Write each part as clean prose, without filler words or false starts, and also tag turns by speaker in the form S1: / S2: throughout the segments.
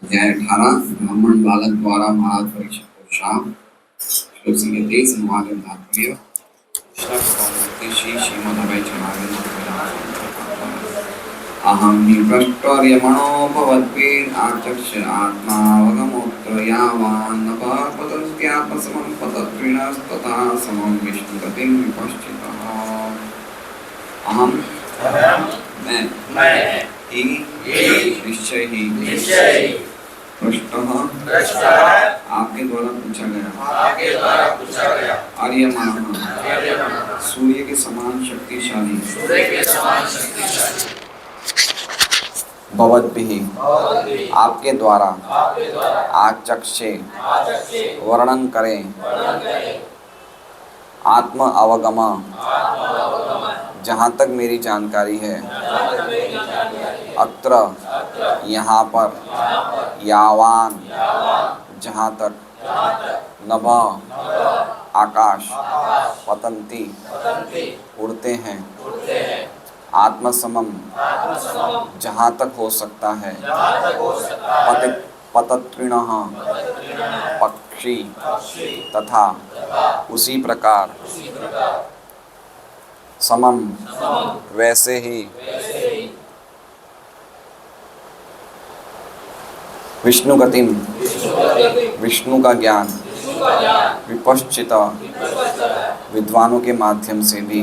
S1: अध्याय 18 ब्राह्मण बालक द्वारा महाराज परीक्षित को शाप। श्लोक संख्या 23 अनुवाद एवं तात्पर्य। कृष्ण श्री श्रीमद्भैचनारायण अहं निपष्टर्यमणो भवद्भिः आचक्ष आत्मावगमोऽत्र यावान् न पतत्यात्मसमं पतत्रिणस्तथा समं विष्णुगतिं विपश्चितः। अहं मैं ही निश्चय ही प्रश्नः आपके द्वारा पूछा गया आर्यमानः सूर्य के समान शक्तिशाली भवद्भिः आपके द्वारा आचक्षे वर्णन करें आत्म अवगम जहाँ तक मेरी जानकारी है अत्र यहाँ पर यावान जहाँ तक नभ आकाश पतंती उड़ते हैं आत्मसमम जहाँ तक हो सकता है पतत्रिणः पक्षी तथा उसी प्रकार समम वैसे ही विष्णुगतिम विष्णु का ज्ञान विपश्चित विद्वानों के माध्यम से भी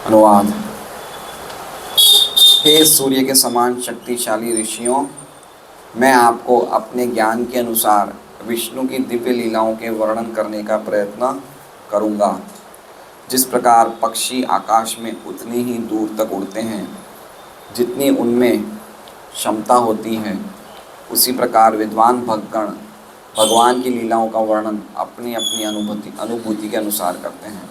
S1: अनुवाद। हे सूर्य के समान शक्तिशाली ऋषियों, मैं आपको अपने ज्ञान के अनुसार विष्णु की दिव्य लीलाओं के वर्णन करने का प्रयत्न करूंगा। जिस प्रकार पक्षी आकाश में उतनी ही दूर तक उड़ते हैं जितनी उनमें क्षमता होती है, उसी प्रकार विद्वान भक्तगण भगवान की लीलाओं का वर्णन अपनी अपनी अनुभूति के अनुसार करते हैं।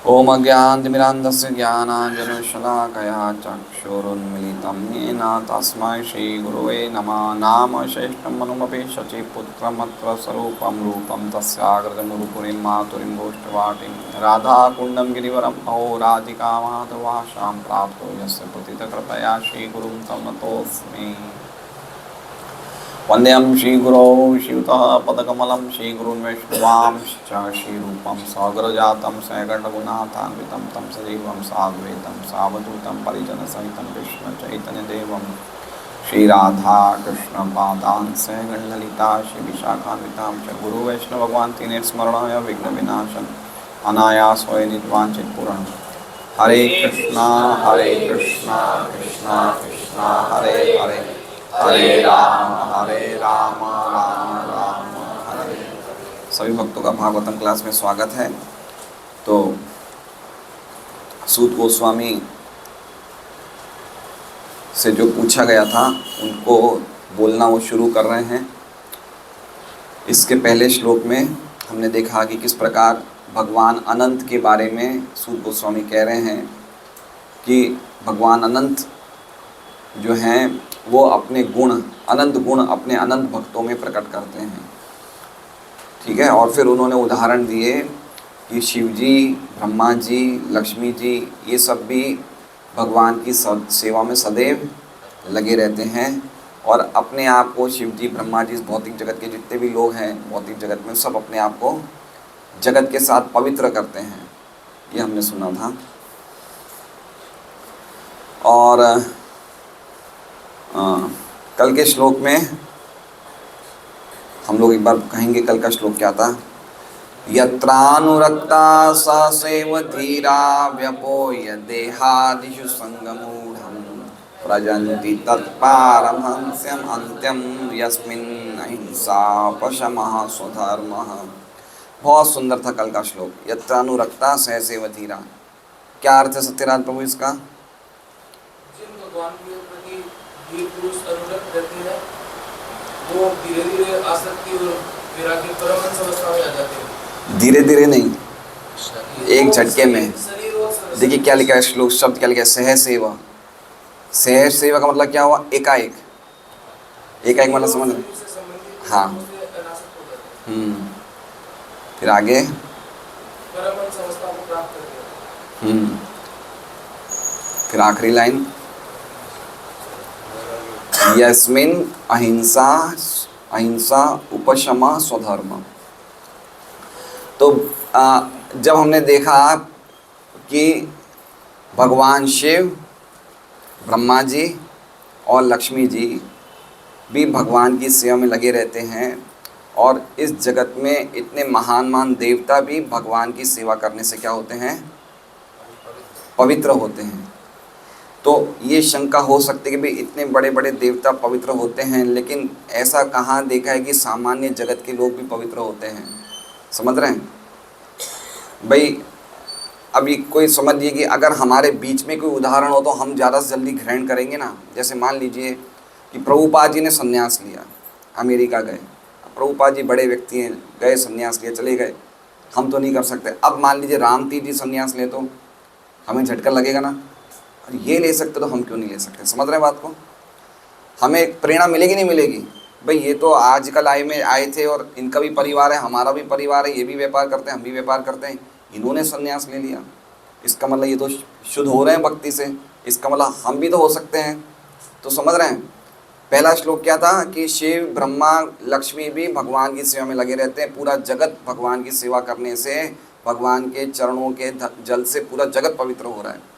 S1: ओम अज्ञानतिमिरान्धस्य ज्ञानाञ्जनशलाकया चक्षुरुन्मीलितं येन तस्मै श्रीगुरवे नमः। नाम श्रेष्ठमनुमपि शचीपुत्रमत्र स्वरूपं रूपं तस्याग्रजमुरुपुरीं मातुरीं गोष्ठवाटीं राधाकुण्डं गिरिवरम् अहो राधिका माधवाशां प्राप्तो यस्य पतितकृपया श्रीगुरुं तं नतोऽस्मि। वंदेहं श्रीगुरौ श्रीयुतपदकमलं श्रीगुरुन् वैष्णवांश्च श्रीरूपं सगरजातं सैकण्डगुणान्वितं तं सजीवं साद्वैतं सावधूतं परिजनसहितं कृष्णचैतन्यदेवं श्रीराधाकृष्णपादान् सैकण्डललिता श्रीविशाखान्वितां च गुरुवैष्णवभगवान् तीने स्मरणाय विघ्नविनाशन् अनायासोय निर्वाञ्छितपूरणं। हरे कृष्णा कृष्णा कृष्णा हरे हरे हरे राम राम राम हरे। सभी भक्तों का भागवतम क्लास में स्वागत है। तो सूत गोस्वामी से जो पूछा गया था उनको बोलना वो शुरू कर रहे हैं। इसके पहले श्लोक में हमने देखा कि किस प्रकार भगवान अनंत के बारे में सूत गोस्वामी कह रहे हैं कि भगवान अनंत जो हैं वो अपने गुण अनंत गुण अपने अनंत भक्तों में प्रकट करते हैं। ठीक है। और फिर उन्होंने उदाहरण दिए कि शिव जी, ब्रह्मा जी, लक्ष्मी जी ये सब भी भगवान की सेवा में सदैव लगे रहते हैं और अपने आप को शिव जी, ब्रह्मा जी, भौतिक जगत के जितने भी लोग हैं भौतिक जगत में सब अपने आप को जगत के साथ पवित्र करते हैं। ये हमने सुना था। और कल के श्लोक में हम लोग एक बार कहेंगे कल का श्लोक क्या था। यत्रानुरक्ता सहसेव धीरा व्यपोय देहादिषु संगमूढ़ं प्रजन्ति तत्पारमहंस्यम् अंत्यं यस्मिन् अहिंसा पशमः स्वधर्मः। बहुत सुंदर था कल का श्लोक। यत्रानुरक्ता सहसेव धीरा। क्या अर्थ है सत्यराज प्रभु इसका?
S2: पुरुष अनुरक्त रहते हैं वो धीरे धीरे आसक्ति और विरागी परमानंद अवस्था में आ जाते हैं।
S1: धीरे धीरे नहीं, एक झटके में। देखिए क्या लिखा है श्लोक, शब्द क्या लिखा है, सहसेवा। सहसेवा का मतलब क्या हुआ? एकाएक। एकाएक मतलब समझ रहे? हाँ। फिर आगे फिर आखिरी लाइन, यस्मिन अहिंसा अहिंसा उपशम स्वधर्म। तो जब हमने देखा कि भगवान शिव, ब्रह्मा जी और लक्ष्मी जी भी भगवान की सेवा में लगे रहते हैं, और इस जगत में इतने महान देवता भी भगवान की सेवा करने से क्या होते हैं, पवित्र होते हैं। तो ये शंका हो सकती है कि भाई इतने बड़े बड़े देवता पवित्र होते हैं, लेकिन ऐसा कहाँ देखा है कि सामान्य जगत के लोग भी पवित्र होते हैं। समझ रहे हैं भाई? अभी कोई समझिए कि अगर हमारे बीच में कोई उदाहरण हो तो हम ज़्यादा से जल्दी ग्रहण करेंगे ना। जैसे मान लीजिए कि प्रभुपाद जी ने संन्यास लिया, अमेरिका गए। प्रभुपाद जी बड़े व्यक्ति हैं, गए संन्यास लिया, चले गए, हम तो नहीं कर सकते। अब मान लीजिए रामतीर्थ जी संन्यास ले तो हमें झटका लगेगा ना, ये ले सकते तो हम क्यों नहीं ले सकते? समझ रहे हैं बात को? हमें प्रेरणा मिलेगी नहीं मिलेगी? भाई ये तो आजकल आए थे और इनका भी परिवार है, हमारा भी परिवार है, ये भी व्यापार करते हैं, हम भी व्यापार करते हैं, इन्होंने संन्यास ले लिया, इसका मतलब ये तो शुद्ध हो रहे हैं भक्ति से, इसका मतलब हम भी तो हो सकते हैं। तो समझ रहे हैं? पहला श्लोक क्या था कि शिव, ब्रह्मा, लक्ष्मी भी भगवान की सेवा में लगे रहते हैं। पूरा जगत भगवान की सेवा करने से, भगवान के चरणों के जल से पूरा जगत पवित्र हो रहा है।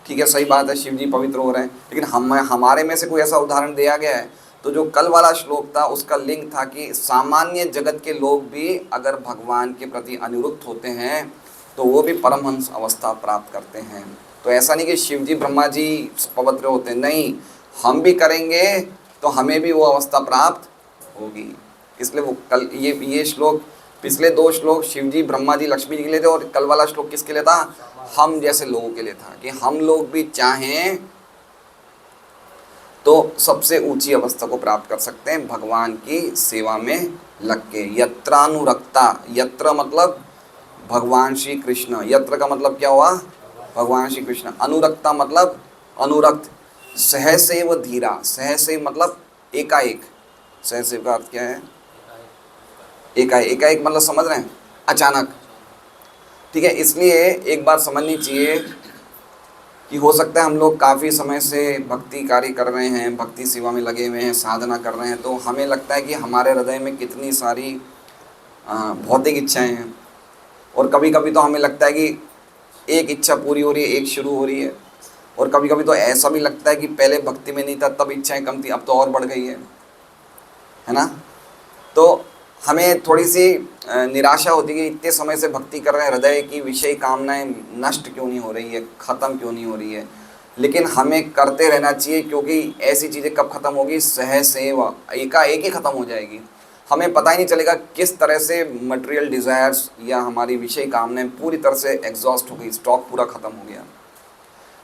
S1: ठीक है, सही बात है, शिव जी पवित्र हो रहे हैं, लेकिन हमारे में से कोई ऐसा उदाहरण दिया गया है? तो जो कल वाला श्लोक था उसका लिंक था कि सामान्य जगत के लोग भी अगर भगवान के प्रति अनुरुक्त होते हैं तो वो भी परमहंस अवस्था प्राप्त करते हैं। तो ऐसा नहीं कि शिव जी ब्रह्मा जी पवित्र होते हैं, नहीं, हम भी करेंगे तो हमें भी वो अवस्था प्राप्त होगी। इसलिए वो कल ये श्लोक, पिछले दो श्लोक शिव जी, ब्रह्मा जी, लक्ष्मी जी के लिए थे, और कल वाला श्लोक किसके लिए था? हम जैसे लोगों के लिए था, कि हम लोग भी चाहें तो सबसे ऊंची अवस्था को प्राप्त कर सकते हैं भगवान की सेवा में लग के। यत्रानुरक्ता, यत्र मतलब भगवान श्री कृष्ण, यत्र का मतलब क्या हुआ? भगवान श्री कृष्ण। अनुरक्ता मतलब अनुरक्त, सहसेव धीरा, सहसेव मतलब एकाएक, सहसेव का अर्थ क्या है? एकाएक, एकाएक मतलब समझ रहे हैं, अचानक। ठीक है, इसलिए एक बात समझनी चाहिए कि हो सकता है हम लोग काफ़ी समय से भक्ति कार्य कर रहे हैं, भक्ति सेवा में लगे हुए हैं, साधना कर रहे हैं, तो हमें लगता है कि हमारे हृदय में कितनी सारी भौतिक इच्छाएं हैं, और कभी कभी तो हमें लगता है कि एक इच्छा पूरी हो रही है, एक शुरू हो रही है, और कभी कभी तो ऐसा भी लगता है कि पहले भक्ति में नहीं था तब इच्छाएं कम थी, अब तो और बढ़ गई है ना? तो हमें थोड़ी सी निराशा होती है कि इतने समय से भक्ति कर रहे हैं, हृदय की विषय कामनाएं नष्ट क्यों नहीं हो रही है, ख़त्म क्यों नहीं हो रही है? लेकिन हमें करते रहना चाहिए, क्योंकि ऐसी चीज़ें कब ख़त्म होगी? सहसेवा, एकाएक ही ख़त्म हो जाएगी। हमें पता ही नहीं चलेगा किस तरह से मटेरियल डिज़ायर्स या हमारी विषय कामनाएं पूरी तरह से एग्जॉस्ट हो गई, स्टॉक पूरा ख़त्म हो गया।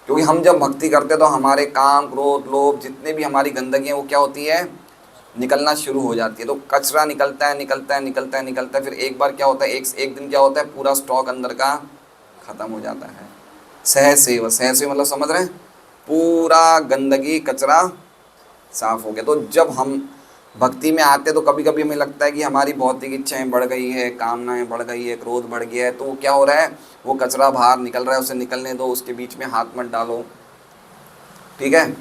S1: क्योंकि हम जब भक्ति करते हैं तो हमारे काम, क्रोध, लोभ, जितने भी हमारी गंदगी है वो क्या होती है? निकलना शुरू हो जाती है। तो कचरा निकलता है, निकलता है, निकलता है, निकलता है, फिर एक बार क्या होता है, एक दिन क्या होता है, पूरा स्टॉक अंदर का ख़त्म हो जाता है। सहसेव, सहसेव मतलब समझ रहे हैं, पूरा गंदगी कचरा साफ हो गया। तो जब हम भक्ति में आते तो कभी कभी हमें लगता है कि हमारी भौतिक इच्छाएं बढ़ गई है, कामनाएं बढ़ गई है, क्रोध बढ़ गया है, तो क्या हो रहा है, वो कचरा बाहर निकल रहा है, उसे निकलने दो, उसके बीच में हाथ मत डालो। ठीक है,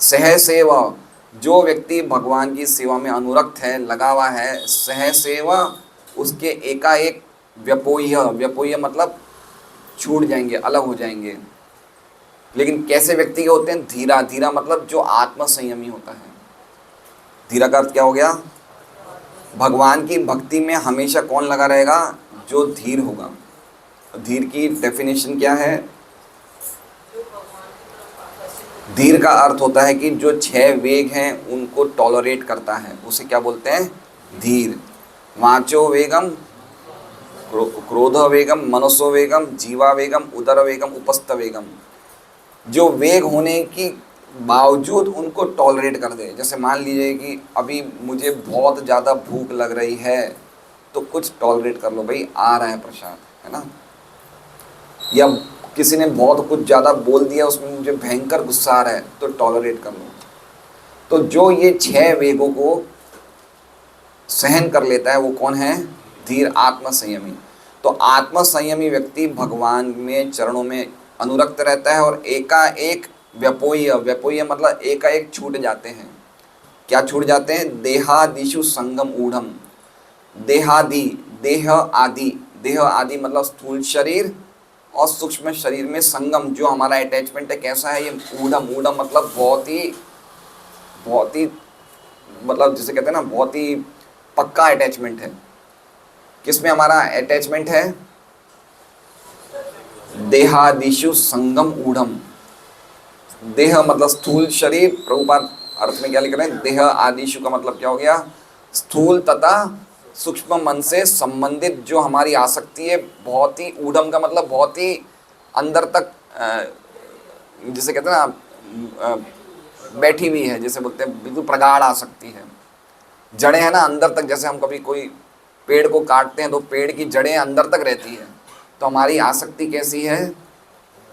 S1: सहसेवा, जो व्यक्ति भगवान की सेवा में अनुरक्त है, लगा हुआ है, सहसेवा, उसके एकाएक व्यपोह्य, व्यपोह्य मतलब छूट जाएंगे, अलग हो जाएंगे। लेकिन कैसे व्यक्ति के होते हैं? धीरा, धीरा मतलब जो आत्म संयमी होता है। धीरा का अर्थ क्या हो गया? भगवान की भक्ति में हमेशा कौन लगा रहेगा? जो धीर होगा। धीर की डेफिनेशन क्या है? धीर का अर्थ होता है कि जो 6 वेग हैं उनको टॉलरेट करता है, उसे क्या बोलते हैं? धीर। वाचो वेगम, क्रोध वेगम, मनसो वेगम, जीवा वेगम, उदर वेगम, उपस्थ वेगम। जो वेग होने की बावजूद उनको टॉलरेट कर दे। जैसे मान लीजिए कि अभी मुझे बहुत ज़्यादा भूख लग रही है, तो कुछ टॉलरेट कर लो भाई, आ रहा है प्रसाद, है ना? या किसी ने बहुत कुछ ज़्यादा बोल दिया, उसमें मुझे भयंकर गुस्सा आ रहा है, तो टॉलरेट कर लो। तो जो ये 6 वेगों को सहन कर लेता है वो कौन है? धीर, आत्म संयमी। तो आत्म संयमी व्यक्ति भगवान में चरणों में अनुरक्त रहता है और एकाएक व्यपोय, व्यपोय मतलब एकाएक छूट जाते हैं। क्या छूट जाते हैं? देहादिषु संगम ऊढ़म। देहादि, देह आदि, देह आदि मतलब स्थूल शरीर और सूक्ष्म शरीर में संगम, जो हमारा अटैचमेंट है कैसा है? ये ऊढ़म। ऊढ़म मतलब बहुत ही मतलब जिसे कहते हैं ना, बहुत ही पक्का अटैचमेंट है। किसमें हमारा अटैचमेंट है? देहादिषु संगम ऊढ़म। देह मतलब स्थूल शरीर, प्रभुपाद अर्थ में क्या लिख रहे हैं? देह आदिशु का मतलब क्या हो गया? स्थूल तथा सूक्ष्म मन से संबंधित जो हमारी आसक्ति है, बहुत ही ऊढ़म का मतलब बहुत ही अंदर तक, जिसे कहते हैं ना बैठी हुई है, जैसे बोलते हैं बिल्कुल प्रगाढ़ आसक्ति है। जड़ें हैं ना अंदर तक, जैसे हम कभी कोई पेड़ को काटते हैं तो पेड़ की जड़ें अंदर तक रहती है, तो हमारी आसक्ति कैसी है?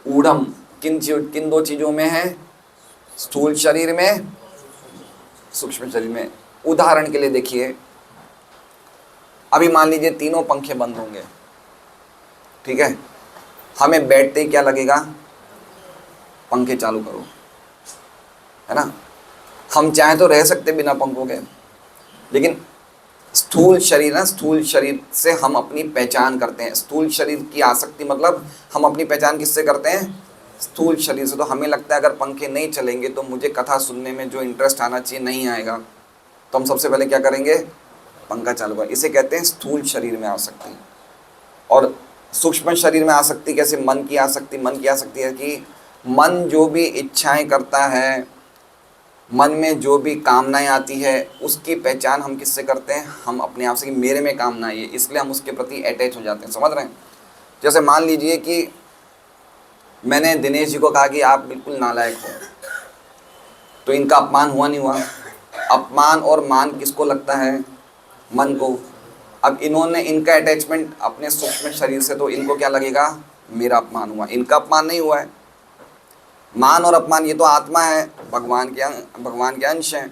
S1: ऊढ़म। किन दो चीज़ों में है? स्थूल शरीर में, सूक्ष्म शरीर में। उदाहरण के लिए देखिए, अभी मान लीजिए तीनों पंखे बंद होंगे, ठीक है, हमें बैठते ही क्या लगेगा? पंखे चालू करो, है ना। हम चाहें तो रह सकते बिना पंखों के, लेकिन स्थूल शरीर ना, स्थूल शरीर से हम अपनी पहचान करते हैं। स्थूल शरीर की आसक्ति मतलब हम अपनी पहचान किससे करते हैं? स्थूल शरीर से। तो हमें लगता है अगर पंखे नहीं चलेंगे तो मुझे कथा सुनने में जो इंटरेस्ट आना चाहिए नहीं आएगा, तो हम सबसे पहले क्या करेंगे? पंखा चालू करें। इसे कहते हैं स्थूल शरीर में आसक्ति। और सूक्ष्म शरीर में आसक्ति कैसे? मन की आसक्ति। मन की आसक्ति है कि मन जो भी इच्छाएं करता है, मन में जो भी कामनाएं आती है, उसकी पहचान हम किससे करते हैं? हम अपने आप से, कि मेरे में कामना है, इसलिए हम उसके प्रति अटैच हो जाते हैं। समझ रहे हैं? जैसे मान लीजिए कि मैंने दिनेश जी को कहा कि आप बिल्कुल नालायक हो, तो इनका अपमान हुआ नहीं हुआ? अपमान और मान किसको लगता है? मन को। अब इन्होंने, इनका अटैचमेंट अपने सूक्ष्म शरीर से, तो इनको क्या लगेगा? मेरा अपमान हुआ। इनका अपमान नहीं हुआ है। मान और अपमान ये तो आत्मा है, भगवान के अंश हैं।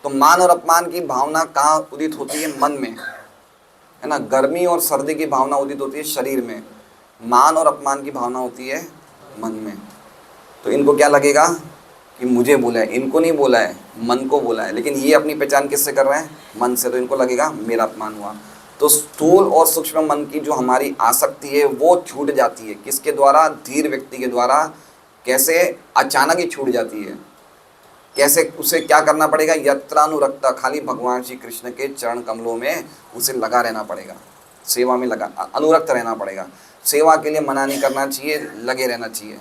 S1: तो मान और अपमान की भावना कहाँ उदित होती है? मन में, है ना। गर्मी और सर्दी की भावना उदित होती है शरीर में, मान और अपमान की भावना होती है मन में। तो इनको क्या लगेगा कि मुझे बोला है? इनको नहीं बोला है, मन को बोला है, लेकिन ये अपनी पहचान किससे कर रहे हैं? मन से। तो इनको लगेगा मेरा अपमान हुआ। तो स्थूल और सूक्ष्म मन की जो हमारी आसक्ति है वो छूट जाती है। किसके द्वारा? धीर व्यक्ति के द्वारा। कैसे? अचानक ही छूट जाती है। कैसे? उसे क्या करना पड़ेगा? यत्रानुरक्ता, खाली भगवान श्री कृष्ण के चरण कमलों में उसे लगा रहना पड़ेगा, सेवा में लगा, अनुरक्त रहना पड़ेगा। सेवा के लिए मना नहीं करना चाहिए, लगे रहना चाहिए।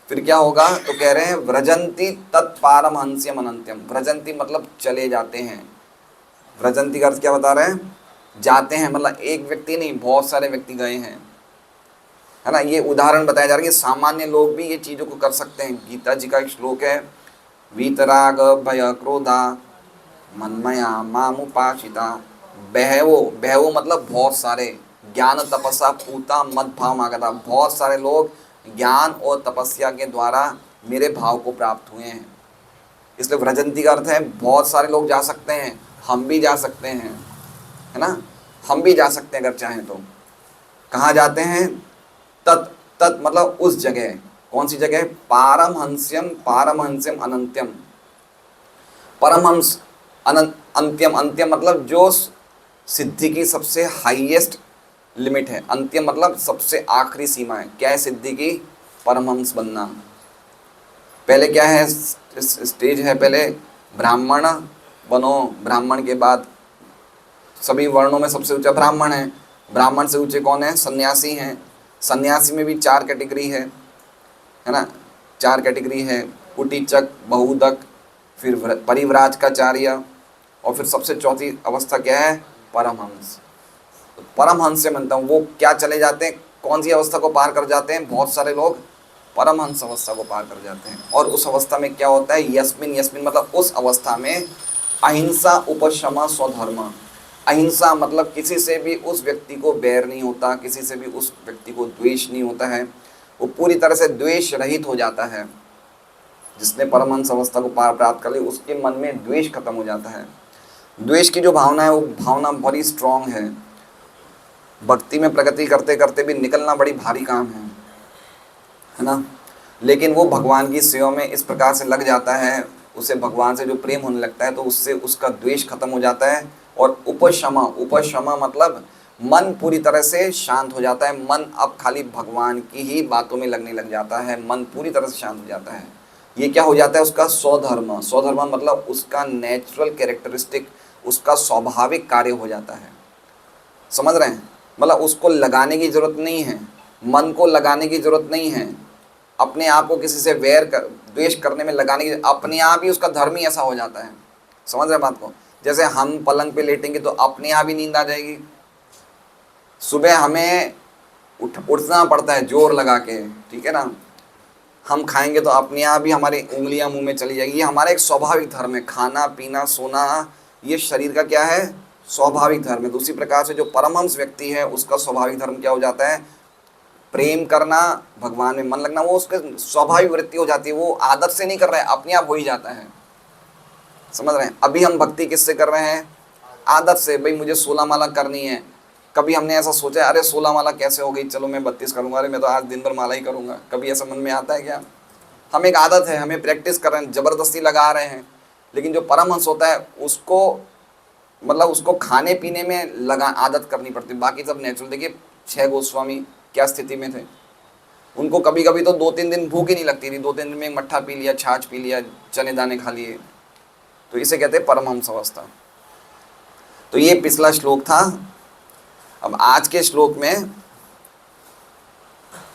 S1: फिर क्या होगा? तो कह रहे हैं व्रजंती तत्पारमहंस्यम अनंत्यम। व्रजंती मतलब चले जाते हैं। व्रजंती का अर्थ क्या बता रहे हैं? जाते हैं, मतलब एक व्यक्ति नहीं, बहुत सारे व्यक्ति गए हैं, है ना। ये उदाहरण बताया जा रहा है कि सामान्य लोग भी ये चीज़ों को कर सकते हैं। गीता जी का एक श्लोक है, वीतराग भय क्रोधा मन्मया मामुपाशिता। बहवो, बहवो मतलब बहुत सारे, ज्ञान तपस्या पूता मद भाव मागता। बहुत सारे लोग ज्ञान और तपस्या के द्वारा मेरे भाव को प्राप्त हुए हैं। इसलिए व्रजंती का अर्थ है बहुत सारे लोग जा सकते हैं, हम भी जा सकते हैं, है ना। हम भी जा सकते हैं अगर चाहें तो। कहाँ जाते हैं? तत्, तत् मतलब उस जगह। कौन सी जगह? पारमहंस्यम, पारमहंस्यम अनंत्यम। परमहंस अनंत, अंत्यम, अंत्यम मतलब जो सिद्धि की सबसे हाईएस्ट लिमिट है। अंत्यम मतलब सबसे आखिरी सीमा है। क्या है सिद्धि की? परमहंस बनना। पहले क्या है? स्टेज है, पहले ब्राह्मण बनो, ब्राह्मण के बाद सभी वर्णों में सबसे ऊंचा ब्राह्मण है। ब्राह्मण से ऊंचे कौन है? सन्यासी हैं। सन्यासी में भी 4 कैटेगरी है ना। 4 कैटेगरी है, कुटीचक, बहुदक, फिर परिव्राजकाचार्य, और फिर सबसे चौथी अवस्था क्या है? परमहंस। तो परमहंस से मानता हूँ वो क्या चले जाते हैं? कौन सी अवस्था को पार कर जाते हैं? बहुत सारे लोग परमहंस अवस्था को पार कर जाते हैं। और उस अवस्था में क्या होता है? यस्मिन, यस्मिन मतलब उस अवस्था में अहिंसा उपशम स्वधर्म। अहिंसा मतलब किसी से भी उस व्यक्ति को बैर नहीं होता, किसी से भी उस व्यक्ति को द्वेष नहीं होता है, वो पूरी तरह से द्वेष रहित हो जाता है। जिसने परमहंस अवस्था को प्राप्त कर ली उसके मन में द्वेष खत्म हो जाता है। द्वेष की जो भावना है वो भावना बड़ी स्ट्रांग है। भक्ति में प्रगति करते करते भी निकलना बड़ी भारी काम है ना। लेकिन वो भगवान की सेवा में इस प्रकार से लग जाता है, उसे भगवान से जो प्रेम होने लगता है तो उससे उसका द्वेष खत्म हो जाता है। और उपशमा, उपशमा मतलब मन पूरी तरह से शांत हो जाता है। मन अब खाली भगवान की ही बातों में लगने लग जाता है, मन पूरी तरह से शांत हो जाता है। ये क्या हो जाता है, उसका स्वधर्म, स्वधर्म मतलब उसका नेचुरल कैरेक्टरिस्टिक, उसका स्वाभाविक कार्य हो जाता है। समझ रहे हैं, मतलब उसको लगाने की जरूरत नहीं है, मन को लगाने की जरूरत नहीं है, अपने आप को किसी से द्वेष करने में लगाने की, अपने आप ही उसका धर्म ही ऐसा हो जाता है। समझ रहे बात को। जैसे हम पलंग पे लेटेंगे तो अपने आप ही नींद आ जाएगी। सुबह हमें उठना पड़ता है जोर लगा के, ठीक है ना। हम खाएंगे तो अपने आप ही हमारी उंगलियां मुंह में चली जाएगी। ये हमारा एक स्वाभाविक धर्म है। खाना पीना सोना ये शरीर का क्या है, स्वाभाविक धर्म है। दूसरी प्रकार से जो परमहंस व्यक्ति है उसका स्वाभाविक धर्म क्या हो जाता है, प्रेम करना, भगवान में मन लगना, वो उसके स्वाभाविक वृत्ति हो जाती है। वो आदत से नहीं कर रहा है, अपने आप हो ही जाता है। समझ रहे हैं। अभी हम भक्ति किससे कर रहे हैं, आदत से। भाई मुझे 16 माला करनी है। कभी हमने ऐसा सोचा अरे 16 माला कैसे हो गई, चलो मैं 32 करूंगा, अरे मैं तो आज दिन भर माला ही करूंगा। कभी ऐसा मन में आता है क्या। हम एक आदत है, हमें प्रैक्टिस कर रहे हैं, जबरदस्ती लगा रहे हैं। लेकिन जो परमहंस होता है उसको मतलब उसको खाने पीने में लगा आदत करनी पड़ती है। बाकी सब नेचुरल। देखिए 6 गोस्वामी क्या स्थिति में थे, उनको कभी कभी तो 2-3 दिन भूख ही नहीं लगती थी। 2-3 दिन में एक मट्ठा पी लिया, छाछ पी लिया, चने दाने खा लिए, तो इसे कहते हैं परमहंस अवस्था। तो ये पिछला श्लोक था। अब आज के श्लोक में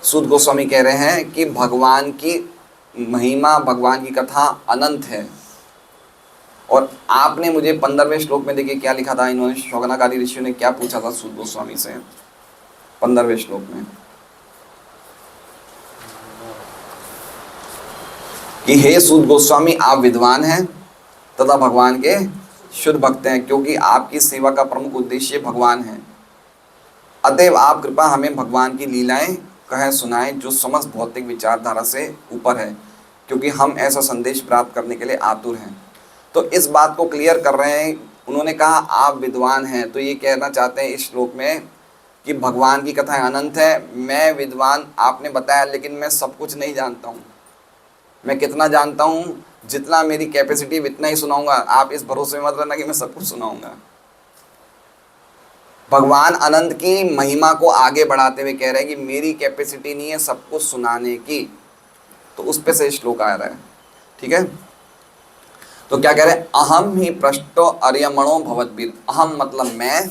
S1: सूत गोस्वामी कह रहे हैं कि भगवान की महिमा, भगवान की कथा अनंत है। और आपने मुझे 15वें श्लोक में देखिए क्या लिखा था, इन्होंने शौनकादि ऋषियों ने क्या पूछा था सूत गोस्वामी से 15वें श्लोक में कि हे सूत गोस्वामी, आप विद्वान हैं तथा भगवान के शुद्ध भक्त हैं, क्योंकि आपकी सेवा का प्रमुख उद्देश्य भगवान है। अतएव आप कृपा हमें भगवान की लीलाएं कहें सुनाएं जो समस्त भौतिक विचारधारा से ऊपर है, क्योंकि हम ऐसा संदेश प्राप्त करने के लिए आतुर हैं। तो इस बात को क्लियर कर रहे हैं। उन्होंने कहा आप विद्वान हैं, तो ये कहना चाहते हैं इस श्लोक में कि भगवान की कथाएं अनंत है। मैं विद्वान आपने बताया, लेकिन मैं सब कुछ नहीं जानता हूँ। मैं कितना जानता हूँ, जितना मेरी कैपेसिटी इतना ही सुनाऊंगा। आप इस भरोसे में मत रहना कि मैं सब कुछ सुनाऊंगा। भगवान अनंत की महिमा को आगे बढ़ाते हुए कह रहे हैं कि मेरी कैपेसिटी नहीं है सब कुछ सुनाने की। तो उस पे से श्लोक आ रहा है, ठीक है। तो क्या कह रहे हैं, अहम ही पृष्ठो अर्यमणो भवद्भिः। अहम मतलब मैं,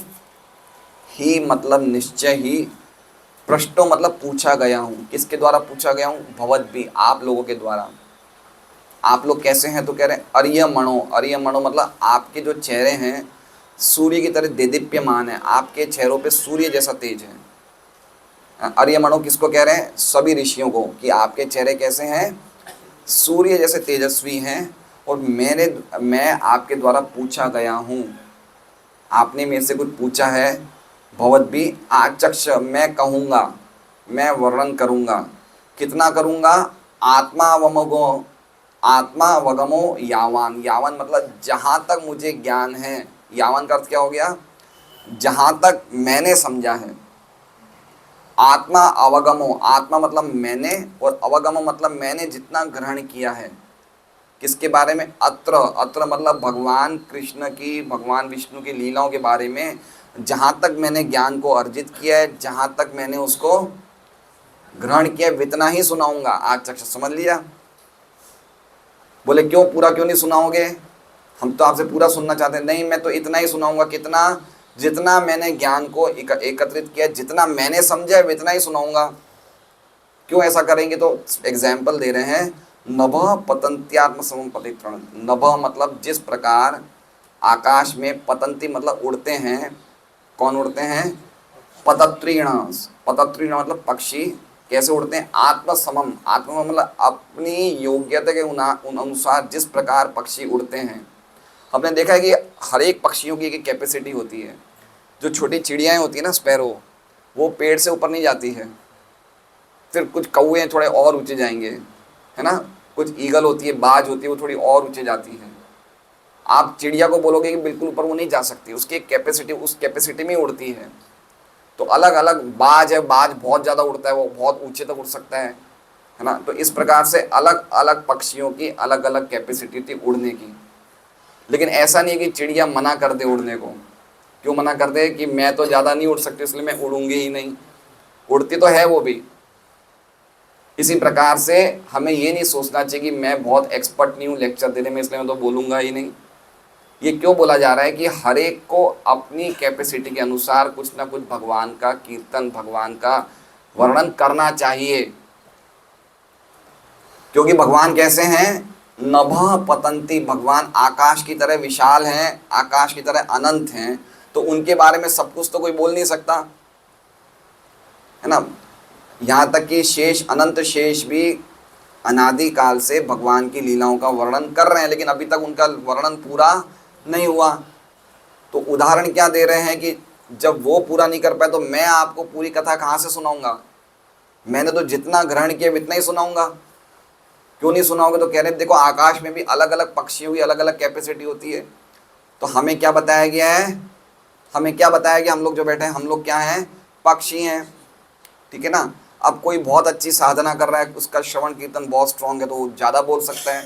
S1: ही मतलब निश्चय ही, पृष्ठो मतलब पूछा गया हूँ। किसके द्वारा पूछा गया हूँ, भवद्भिः आप लोगों के द्वारा। आप लोग कैसे हैं, तो कह रहे हैं अर्यमणो। अर्यमणो मतलब आपके जो चेहरे हैं सूर्य की तरह देदीप्यमान है। आपके चेहरों पे सूर्य जैसा तेज है। अर्यमणो किसको कह रहे हैं, सभी ऋषियों को, कि आपके चेहरे कैसे हैं, सूर्य जैसे तेजस्वी हैं। और मैं आपके द्वारा पूछा गया हूँ, आपने मेरे से कुछ पूछा है। भवद्भिः आचक्ष, मैं कहूँगा, मैं वर्णन करूँगा। कितना करूँगा, आत्मावमगो, आत्मावगमो यावान। यावान मतलब जहाँ तक मुझे ज्ञान है। यावान का अर्थ क्या हो गया, जहाँ तक मैंने समझा है। आत्मा अवगमो, आत्मा मतलब मैंने, और अवगमो मतलब मैंने जितना ग्रहण किया है। किसके बारे में, अत्र, अत्र मतलब भगवान कृष्ण की, भगवान विष्णु की लीलाओं के बारे में जहाँ तक मैंने ज्ञान को अर्जित किया है, जहाँ तक मैंने उसको ग्रहण किया, इतना ही सुनाऊंगा। आज तक समझ लिया। बोले क्यों, पूरा क्यों नहीं सुनाओगे, हम तो आपसे पूरा सुनना चाहते हैं। नहीं, मैं तो इतना ही सुनाऊंगा। कितना, जितना मैंने ज्ञान को एकत्रित किया, जितना मैंने समझा है इतना ही सुनाऊंगा। क्यों ऐसा करेंगे, तो एग्जाम्पल दे रहे हैं। नभ पतंत्यात्म समपतित्रण। नभ मतलब जिस प्रकार आकाश में, पतंती मतलब उड़ते हैं। कौन उड़ते हैं, पतत्रीण। पतत्रीण मतलब पक्षी। कैसे उड़ते हैं, आत्मसमम। आत्म मतलब अपनी योग्यता के अनुसार जिस प्रकार पक्षी उड़ते हैं। हमने देखा है कि हर एक पक्षियों की एक कैपेसिटी होती है। जो छोटी चिड़ियाएँ होती है ना, स्पैरो, वो पेड़ से ऊपर नहीं जाती है। फिर कुछ कौवे थोड़े और ऊंचे जाएंगे, है ना। कुछ ईगल होती है, बाज होती है, वो थोड़ी और ऊंचे जाती है। आप चिड़िया को बोलोगे कि बिल्कुल ऊपर वो नहीं जा सकती, उसकी एक कैपेसिटी, उस कैपेसिटी में उड़ती है। तो अलग अलग बाज है, बाज बहुत ज़्यादा उड़ता है, वो बहुत ऊंचे तक उड़ सकता है ना। तो इस प्रकार से अलग अलग पक्षियों की अलग अलग कैपेसिटी थी उड़ने की। लेकिन ऐसा नहीं है कि चिड़िया मना कर दे उड़ने को। क्यों मना कर दे कि मैं तो ज़्यादा नहीं उड़ सकती इसलिए मैं उड़ूंगी ही नहीं, उड़ती तो है वो भी। इसी प्रकार से हमें ये नहीं सोचना चाहिए कि मैं बहुत एक्सपर्ट नहीं हूँ लेक्चर देने में इसलिए मैं तो बोलूँगा ही नहीं। ये क्यों बोला जा रहा है कि हर एक को अपनी कैपेसिटी के अनुसार कुछ ना कुछ भगवान का कीर्तन, भगवान का वर्णन करना चाहिए। क्योंकि भगवान कैसे हैं? नभः पतंती, भगवान आकाश की तरह विशाल हैं, आकाश की तरह अनंत हैं। तो उनके बारे में सब कुछ तो कोई बोल नहीं सकता, है ना। यहाँ तक कि शेष, अनंत शेष भी अनादि काल से भगवान की लीलाओं का वर्णन कर रहे हैं, लेकिन अभी तक उनका वर्णन पूरा नहीं हुआ। तो उदाहरण क्या दे रहे हैं कि जब वो पूरा नहीं कर पाए तो मैं आपको पूरी कथा कहाँ से सुनाऊंगा? मैंने तो जितना ग्रहण किया इतना ही सुनाऊंगा। क्यों नहीं सुनाओगे? तो कह रहे हैं देखो आकाश में भी अलग अलग पक्षियों की अलग अलग कैपेसिटी होती है। तो हमें क्या बताया गया है? हमें क्या बताया गया? हम लोग जो बैठे हैं हम लोग क्या हैं? पक्षी हैं, ठीक है ना। अब कोई बहुत अच्छी साधना कर रहा है, उसका श्रवण कीर्तन बहुत स्ट्रांग है तो वो ज़्यादा बोल सकता है,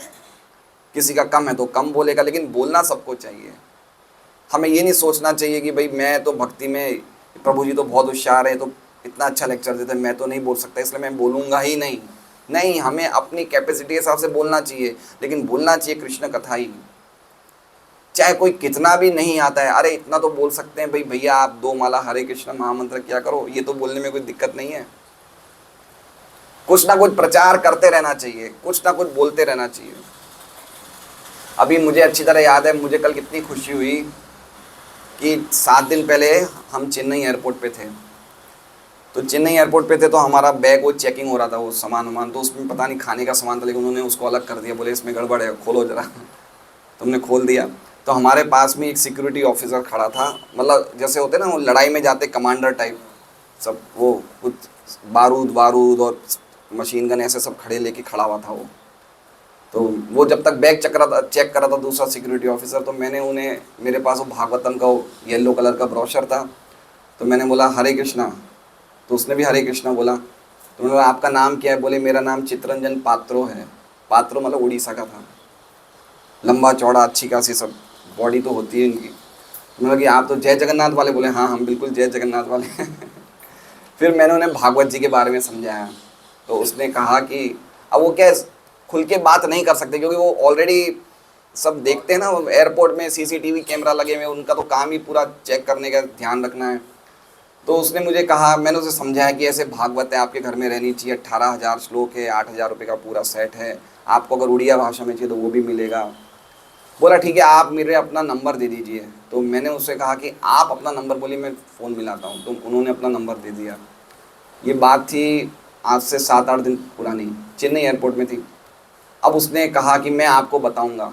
S1: किसी का कम है तो कम बोलेगा, लेकिन बोलना सबको चाहिए। हमें ये नहीं सोचना चाहिए कि भाई मैं तो भक्ति में, प्रभु जी तो बहुत होशियार है तो इतना अच्छा लेक्चर देते हैं, मैं तो नहीं बोल सकता इसलिए मैं बोलूँगा ही नहीं। नहीं, हमें अपनी कैपेसिटी के हिसाब से बोलना चाहिए, लेकिन बोलना चाहिए कृष्ण कथा ही। चाहे कोई कितना भी नहीं आता है, अरे इतना तो बोल सकते हैं भाई भैया आप 2 माला हरे कृष्ण महामंत्र क्या करो, ये तो बोलने में कोई दिक्कत नहीं है। कुछ ना कुछ प्रचार करते रहना चाहिए, कुछ ना कुछ बोलते रहना चाहिए। अभी मुझे अच्छी तरह याद है, मुझे कल कितनी खुशी हुई कि 7 दिन पहले हम चेन्नई एयरपोर्ट पे थे। तो चेन्नई एयरपोर्ट पे थे तो हमारा बैग वो चेकिंग हो रहा था, वो सामान, तो उसमें पता नहीं खाने का सामान था, लेकिन उन्होंने उसको अलग कर दिया, बोले इसमें गड़बड़ है, खोलो जरा। तो हमने खोल दिया, तो हमारे पास में एक सिक्योरिटी ऑफिसर खड़ा था, मतलब जैसे होते ना वो लड़ाई में जाते कमांडर टाइप, सब वो कुछ बारूद और मशीन गन ऐसे सब खड़े लेके खड़ा हुआ था वो। तो वो जब तक बैग चेक कर रहा था दूसरा सिक्योरिटी ऑफिसर, तो मैंने उन्हें, मेरे पास वो भागवतम का येलो कलर का ब्रोशर था, तो मैंने बोला हरे कृष्णा, तो उसने भी हरे कृष्णा बोला। तो मैंने बोला आपका नाम क्या है? बोले मेरा नाम चित्तरंजन पात्रो है। पात्रो मतलब उड़ीसा का था, लंबा चौड़ा अच्छी खासी सब बॉडी तो होती है इनकी। तो मैंने बोला कि आप तो जय जगन्नाथ वाले? बोले हाँ हम बिल्कुल जय जगन्नाथ वाले हैं। फिर मैंने उन्हें भागवत जी के बारे में समझाया, तो उसने कहा कि अब वो क्या खुल के बात नहीं कर सकते क्योंकि वो ऑलरेडी सब देखते हैं ना, एयरपोर्ट में सीसीटीवी कैमरा लगे हुए, उनका तो काम ही पूरा चेक करने का, ध्यान रखना है। तो उसने मुझे कहा, मैंने उसे समझाया कि ऐसे भागवत है आपके घर में रहनी चाहिए, 18,000 श्लोक है, 8,000 रुपये का पूरा सेट है, आपको अगर उड़िया भाषा में चाहिए तो वो भी मिलेगा। बोला ठीक है आप मेरे अपना नंबर दे दीजिए। तो मैंने उससे कहा कि आप अपना नंबर बोलिए मैं फ़ोन मिलाता हूँ, तो उन्होंने अपना नंबर दे दिया। ये बात थी आज से 7-8 दिन पुरानी, चेन्नई एयरपोर्ट में थी। अब उसने कहा कि मैं आपको बताऊंगा।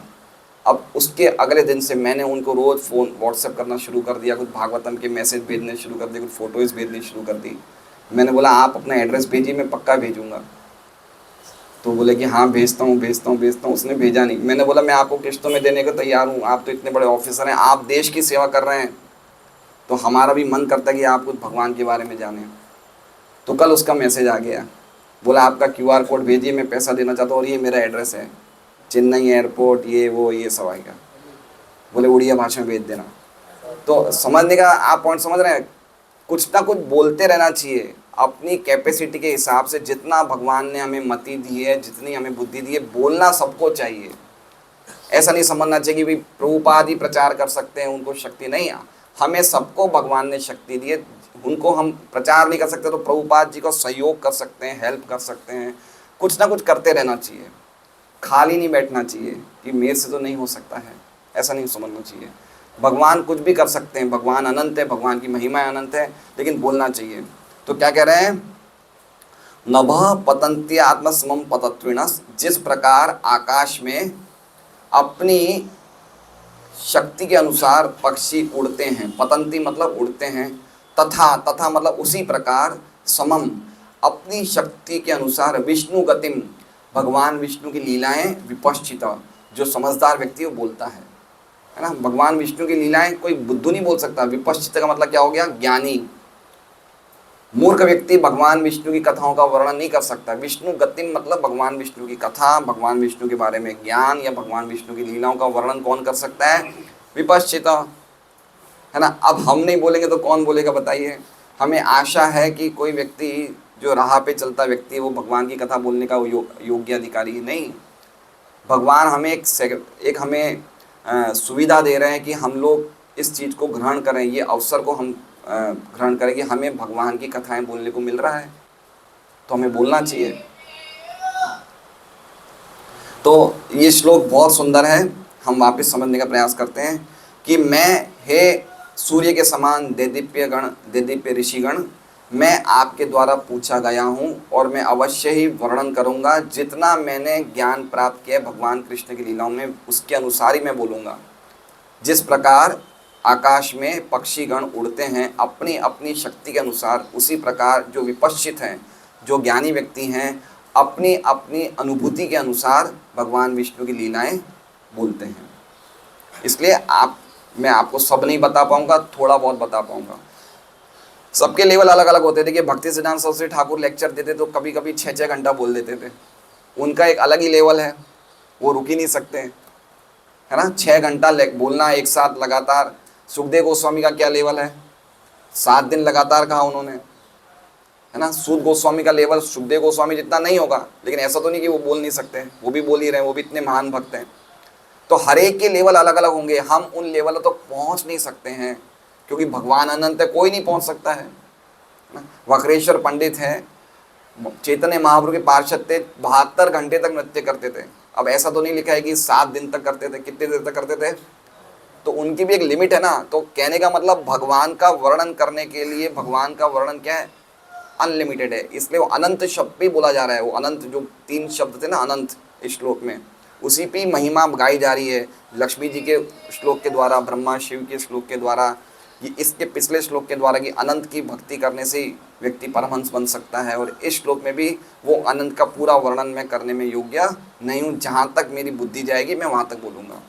S1: अब उसके अगले दिन से मैंने उनको रोज़ फ़ोन व्हाट्सएप करना शुरू कर दिया, कुछ भागवतम के मैसेज भेजने शुरू कर दिए, कुछ फ़ोटोज़ भेजनी शुरू कर दी। मैंने बोला आप अपना एड्रेस भेजिए, मैं पक्का भेजूँगा। तो बोले कि हाँ भेजता हूँ। उसने भेजा नहीं। मैंने बोला मैं आपको किस्तों में देने को तैयार हूँ, आप तो इतने बड़े ऑफिसर हैं, आप देश की सेवा कर रहे हैं, तो हमारा भी मन करता है कि आप कुछ भगवान के बारे में जानें। तो कल उसका मैसेज आ गया, बोला आपका QR कोड भेजिए, मैं पैसा देना चाहता हूँ और ये मेरा एड्रेस है, चेन्नई एयरपोर्ट, ये वो ये सब आएगा। बोले उड़िया भाषा में भेज देना। तो समझने का आप पॉइंट समझ रहे हैं, कुछ ना कुछ बोलते रहना चाहिए अपनी कैपेसिटी के हिसाब से। जितना भगवान ने हमें मति दी है, जितनी हमें बुद्धि दी है, बोलना सबको चाहिए। ऐसा नहीं समझना चाहिए कि भाई प्रभुपाद ही प्रचार कर सकते हैं, उनको शक्ति नहीं। हमें सबको भगवान ने शक्ति दी है, उनको हम प्रचार नहीं कर सकते तो प्रभुपाद जी को सहयोग कर सकते हैं, हेल्प कर सकते हैं। कुछ ना कुछ करते रहना चाहिए, खाली नहीं बैठना चाहिए कि मेरे से तो नहीं हो सकता है, ऐसा नहीं समझना चाहिए। भगवान कुछ भी कर सकते हैं, भगवान अनंत है, भगवान की महिमा अनंत है, लेकिन बोलना चाहिए। तो क्या कह रहे हैं, नभः पतंती आत्मसमम पतत्विनस, जिस प्रकार आकाश में अपनी शक्ति के अनुसार पक्षी उड़ते हैं, पतंती मतलब उड़ते हैं, तथा मतलब उसी प्रकार, समम अपनी शक्ति के अनुसार, विष्णु गतिम भगवान विष्णु की लीलाएं, विपश्चित जो समझदार व्यक्ति वो बोलता है ना। भगवान विष्णु की लीलाएं कोई बुद्धू नहीं बोल सकता। विपश्चित का मतलब क्या हो गया, ज्ञानी। मूर्ख व्यक्ति भगवान विष्णु की कथाओं का वर्णन नहीं कर सकता। विष्णु गतिम मतलब भगवान विष्णु की कथा, भगवान विष्णु के बारे में ज्ञान या भगवान विष्णु की लीलाओं का वर्णन कौन कर सकता है? विपश्चिता, है ना। अब हम नहीं बोलेंगे तो कौन बोलेगा बताइए। हमें आशा है कि कोई व्यक्ति जो राह पे चलता व्यक्ति वो भगवान की कथा बोलने का योग्य अधिकारी नहीं। भगवान हमें एक हमें सुविधा दे रहे हैं कि हम लोग इस चीज़ को ग्रहण करें, ये अवसर को हम ग्रहण करें कि हमें भगवान की कथाएं बोलने को मिल रहा है, तो हमें बोलना चाहिए। तो ये श्लोक बहुत सुंदर है। हम वापस समझने का प्रयास करते हैं कि मैं, हे सूर्य के समान देदीप्य ऋषिगण, मैं आपके द्वारा पूछा गया हूँ और मैं अवश्य ही वर्णन करूँगा। जितना मैंने ज्ञान प्राप्त किया भगवान कृष्ण की लीलाओं में उसके अनुसार ही मैं बोलूँगा। जिस प्रकार आकाश में पक्षीगण उड़ते हैं अपनी अपनी शक्ति के अनुसार, उसी प्रकार जो विपश्चित हैं, जो ज्ञानी व्यक्ति हैं, अपनी अपनी अनुभूति के अनुसार भगवान विष्णु की लीलाएं बोलते हैं। इसलिए मैं आपको सब नहीं बता पाऊंगा, थोड़ा बहुत बता पाऊंगा। सबके लेवल अलग अलग होते थे कि भक्ति सिद्धांत सरस्वती ठाकुर लेक्चर देते तो कभी कभी 6-6 घंटा बोल देते थे। उनका एक अलग ही लेवल है, वो रुक ही नहीं सकते, है ना। 6 घंटा बोलना एक साथ लगातार। सुखदेव गोस्वामी का क्या लेवल है? 7 दिन लगातार कहा उन्होंने, है ना। सूत गोस्वामी का लेवल सुखदेव गोस्वामी जितना नहीं होगा, लेकिन ऐसा तो नहीं कि वो बोल नहीं सकते, वो भी बोल ही रहे हैं, वो भी इतने महान भक्त हैं। तो हर एक के लेवल अलग अलग होंगे। हम उन लेवल तक पहुंच नहीं सकते हैं क्योंकि भगवान अनंत है, कोई नहीं पहुंच सकता है। वक्रेश्वर पंडित है, चैतन्य महाप्रभु के पार्षद थे, 72 घंटे तक नृत्य करते थे। अब ऐसा तो नहीं लिखा है कि 7 दिन तक करते थे, कितने देर तक करते थे, तो उनकी भी एक लिमिट है ना। तो कहने का मतलब भगवान का वर्णन करने के लिए भगवान का वर्णन क्या है? अनलिमिटेड है। इसलिए वो अनंत शब्द भी बोला जा रहा है। वो अनंत जो 3 शब्द थे ना अनंत इस श्लोक में, उसी पे महिमा गाई जा रही है। लक्ष्मी जी के श्लोक के द्वारा, ब्रह्मा शिव के श्लोक के द्वारा, ये इसके पिछले श्लोक के द्वारा कि अनंत की भक्ति करने से व्यक्ति परमहंस बन सकता है। और इस श्लोक में भी वो अनंत का पूरा वर्णन मैं करने में योग्य नहीं हूँ। जहाँ तक मेरी बुद्धि जाएगी मैं वहाँ तक बोलूँगा,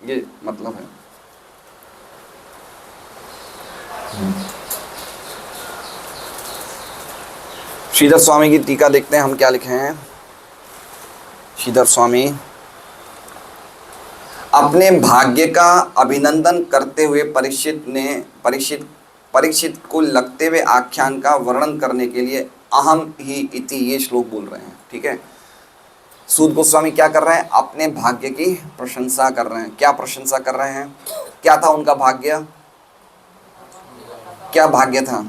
S1: ये मतलब है। श्रीधर स्वामी की टीका देखते हैं हम क्या लिखे हैं। श्रीधर स्वामी अपने भाग्य का अभिनंदन करते हुए परीक्षित को लगते हुए आख्यान का वर्णन करने के लिए अहम ही इति ये श्लोक बोल रहे हैं। ठीक है, सूत गोस्वामी क्या कर रहे हैं? अपने भाग्य की प्रशंसा कर रहे हैं। क्या प्रशंसा कर रहे हैं? क्या था उनका भाग्य? क्या भाग्य था?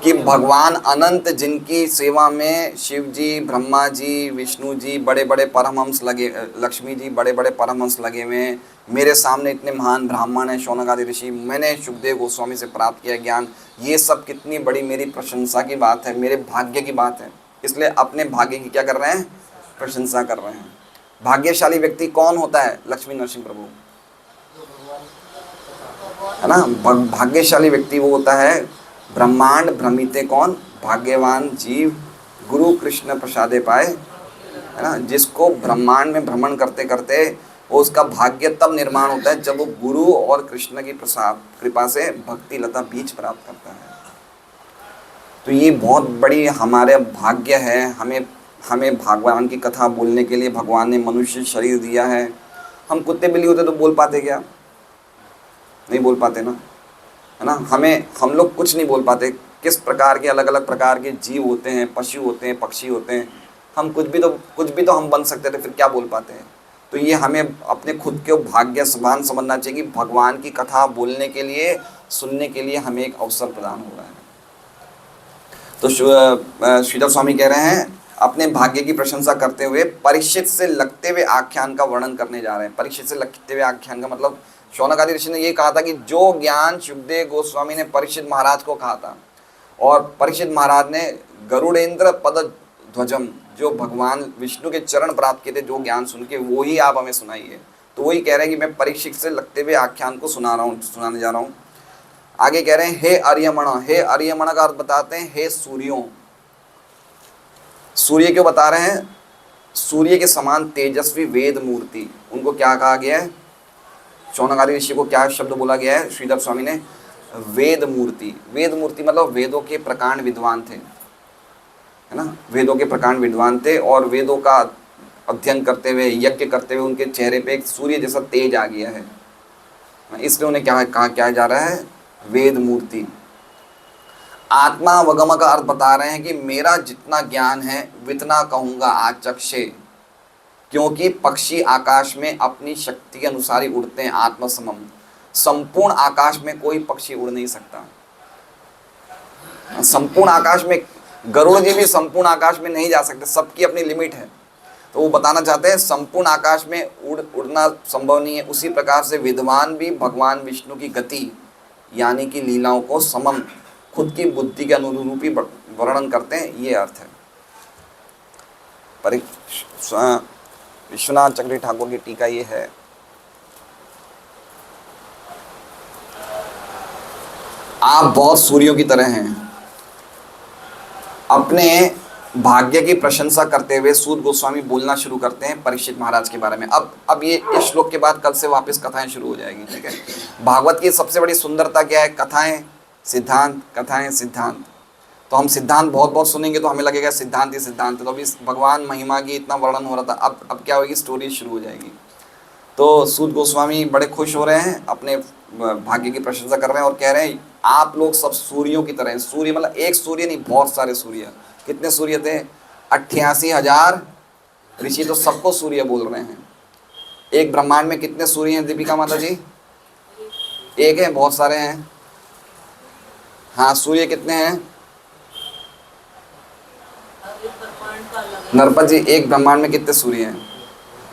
S1: कि भगवान अनंत जिनकी सेवा में शिव जी, ब्रह्मा जी, विष्णु जी बड़े बड़े परमहंस लगे, लक्ष्मी जी बड़े बड़े परमहंस लगे हुए हैं, मेरे सामने इतने महान ब्राह्मण हैं, शौनक आदि ऋषि, मैंने सुखदेव गोस्वामी से प्राप्त किया ज्ञान, ये सब कितनी बड़ी मेरी प्रशंसा की बात है, मेरे भाग्य की बात है। इसलिए अपने भाग्य की क्या कर रहे हैं? प्रशंसा कर रहे हैं। भाग्यशाली व्यक्ति कौन होता है? लक्ष्मी नरसिंह प्रभु, है ना। भाग्यशाली व्यक्ति वो होता है, ब्रह्मांड भ्रमिते कौन? भाग्यवान जीव गुरु कृष्ण प्रसादे पाए, है ना। जिसको ब्रह्मांड में भ्रमण करते करते वो उसका भाग्य तब निर्माण होता है जब वो गुरु और कृष्ण की प्रसाद कृपा से भक्ति लता बीज प्राप्त करता है। तो ये बहुत बड़ी हमारे भाग्य है। हमें भगवान की कथा बोलने के लिए भगवान ने मनुष्य शरीर दिया है। हम कुत्ते बिल्ली होते तो बोल पाते क्या? नहीं बोल पाते ना, है ना। हम लोग कुछ नहीं बोल पाते। किस प्रकार के अलग अलग प्रकार के जीव होते हैं, पशु होते हैं, पक्षी होते हैं, हम कुछ भी तो हम बन सकते थे, फिर क्या बोल पाते हैं। तो ये हमें अपने खुद के भाग्यवान समझना चाहिए कि भगवान की कथा बोलने के लिए, सुनने के लिए हमें एक अवसर प्रदान हो रहा है। तो श्रीधर स्वामी कह रहे हैं अपने भाग्य की प्रशंसा करते हुए परीक्षित से लगते हुए आख्यान का वर्णन करने जा रहे हैं। परीक्षित से लगते हुए आख्यान का मतलब शौनक आदि ऋषि ने ये कहा था कि जो ज्ञान सुखदेव गोस्वामी ने परीक्षित महाराज को कहा था, और परीक्षित महाराज ने गरुड़ेंद्र पद ध्वजम, जो भगवान विष्णु के चरण प्राप्त किए थे, जो ज्ञान सुन के वो ही आप हमें सुनाइए। तो वही कह रहे हैं कि मैं परीक्षित से लगते हुए आख्यान को सुनाने जा रहा हूँ। आगे कह रहे हैं हे अर्यमण। हे अर्यमण का अर्थ बताते हैं हे सूर्यों। सूर्य क्यों बता रहे हैं? सूर्य के समान तेजस्वी वेद मूर्ति, उनको क्या कहा गया है? शौनक आदि ऋषि को क्या शब्द बोला गया है? श्रीधर स्वामी ने वेद मूर्ति। वेद मूर्ति मतलब वेदों के प्रकांड विद्वान थे, है ना, वेदों के प्रकांड विद्वान थे और वेदों का अध्ययन करते हुए, यज्ञ करते हुए उनके चेहरे पे एक सूर्य जैसा तेज आ गया है, इसलिए उन्हें क्या कहा क्या जा रहा है, वेद मूर्ति। आत्मावगम का अर्थ बता रहे हैं कि मेरा जितना ज्ञान है वितना कहूँगा आचक्षे, क्योंकि पक्षी आकाश में अपनी शक्ति के अनुसार ही उड़ते हैं। आत्मसमम, संपूर्ण आकाश में कोई पक्षी उड़ नहीं सकता। संपूर्ण आकाश में गरुड़ जी भी संपूर्ण आकाश में नहीं जा सकते, सबकी अपनी लिमिट है। तो वो बताना चाहते हैं संपूर्ण आकाश में उड़ना संभव नहीं है। उसी प्रकार से विद्वान भी भगवान विष्णु की गति यानी कि लीलाओं को समम, खुद की बुद्धि के अनुरूप ही वर्णन करते हैं, ये अर्थ है। विश्वनाथ चक्रवर्ती ठाकुर की टीका ये है। आप बहुत सूर्यों की तरह हैं। अपने भाग्य की प्रशंसा करते हुए सूत गोस्वामी बोलना शुरू करते हैं परीक्षित महाराज के बारे में। अब ये इस श्लोक के बाद कल से वापस कथाएं शुरू हो जाएगी, ठीक है। भागवत की सबसे बड़ी सुंदरता क्या है, कथाएं सिद्धांत, कथाएं सिद्धांत। तो हम सिद्धांत बहुत बहुत सुनेंगे तो हमें लगेगा सिद्धांत ही सिद्धांत है। तो अभी भगवान महिमा की इतना वर्णन हो रहा था, अब क्या होगी, स्टोरी शुरू हो जाएगी। तो सूत गोस्वामी बड़े खुश हो रहे हैं, अपने भाग्य की प्रशंसा कर रहे हैं और कह रहे हैं आप लोग सब सूर्यों की तरह हैं। सूर्य मतलब एक सूर्य नहीं, बहुत सारे सूर्य। कितने सूर्य थे, 88,000 ऋषि तो सबको सूर्य बोल रहे हैं। एक ब्रह्मांड में कितने सूर्य हैं दीपिका माता जी, एक है, बहुत सारे हैं। हाँ, सूर्य कितने हैं नरपत जी, एक ब्रह्मांड में कितने सूर्य हैं,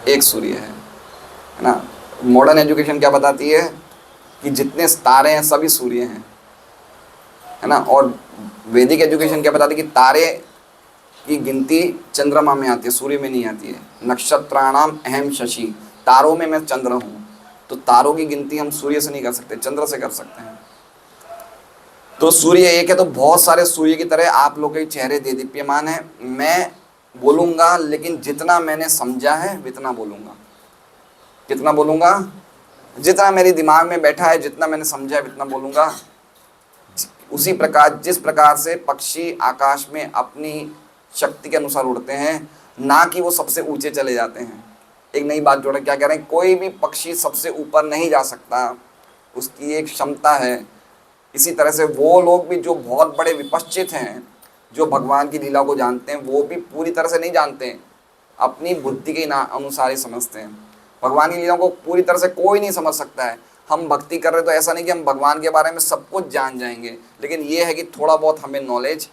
S1: एक सूर्य है ना। मॉडर्न एजुकेशन क्या बताती है कि जितने तारे हैं सभी सूर्य हैं, है ना। और वैदिक एजुकेशन क्या बताती है कि तारे की गिनती चंद्रमा में आती है, सूर्य में नहीं आती है। नक्षत्राणाम अहम शशि, तारों में मैं चंद्र हूँ। तो तारों की गिनती हम सूर्य से नहीं कर सकते, चंद्र से कर सकते हैं। तो सूर्य एक है, तो बहुत सारे सूर्य की तरह आप लोग के चेहरे देदीप्यमान है। मैं बोलूँगा लेकिन जितना मैंने समझा है उतना बोलूँगा। कितना बोलूँगा, जितना मेरे दिमाग में बैठा है, जितना मैंने समझा है उतना बोलूँगा। उसी प्रकार जिस प्रकार से पक्षी आकाश में अपनी शक्ति के अनुसार उड़ते हैं, ना कि वो सबसे ऊंचे चले जाते हैं। एक नई बात जोड़ा, क्या कह रहे हैं, कोई भी पक्षी सबसे ऊपर नहीं जा सकता, उसकी एक क्षमता है। इसी तरह से वो लोग भी जो बहुत बड़े विपश्चित हैं, जो भगवान की लीला को जानते हैं, वो भी पूरी तरह से नहीं जानते हैं, अपनी बुद्धि के अनुसार ही समझते हैं। भगवान की लीला को पूरी तरह से कोई नहीं समझ सकता है। हम भक्ति कर रहे तो ऐसा नहीं कि हम भगवान के बारे में सब कुछ जान जाएंगे, लेकिन ये है कि थोड़ा बहुत हमें नॉलेज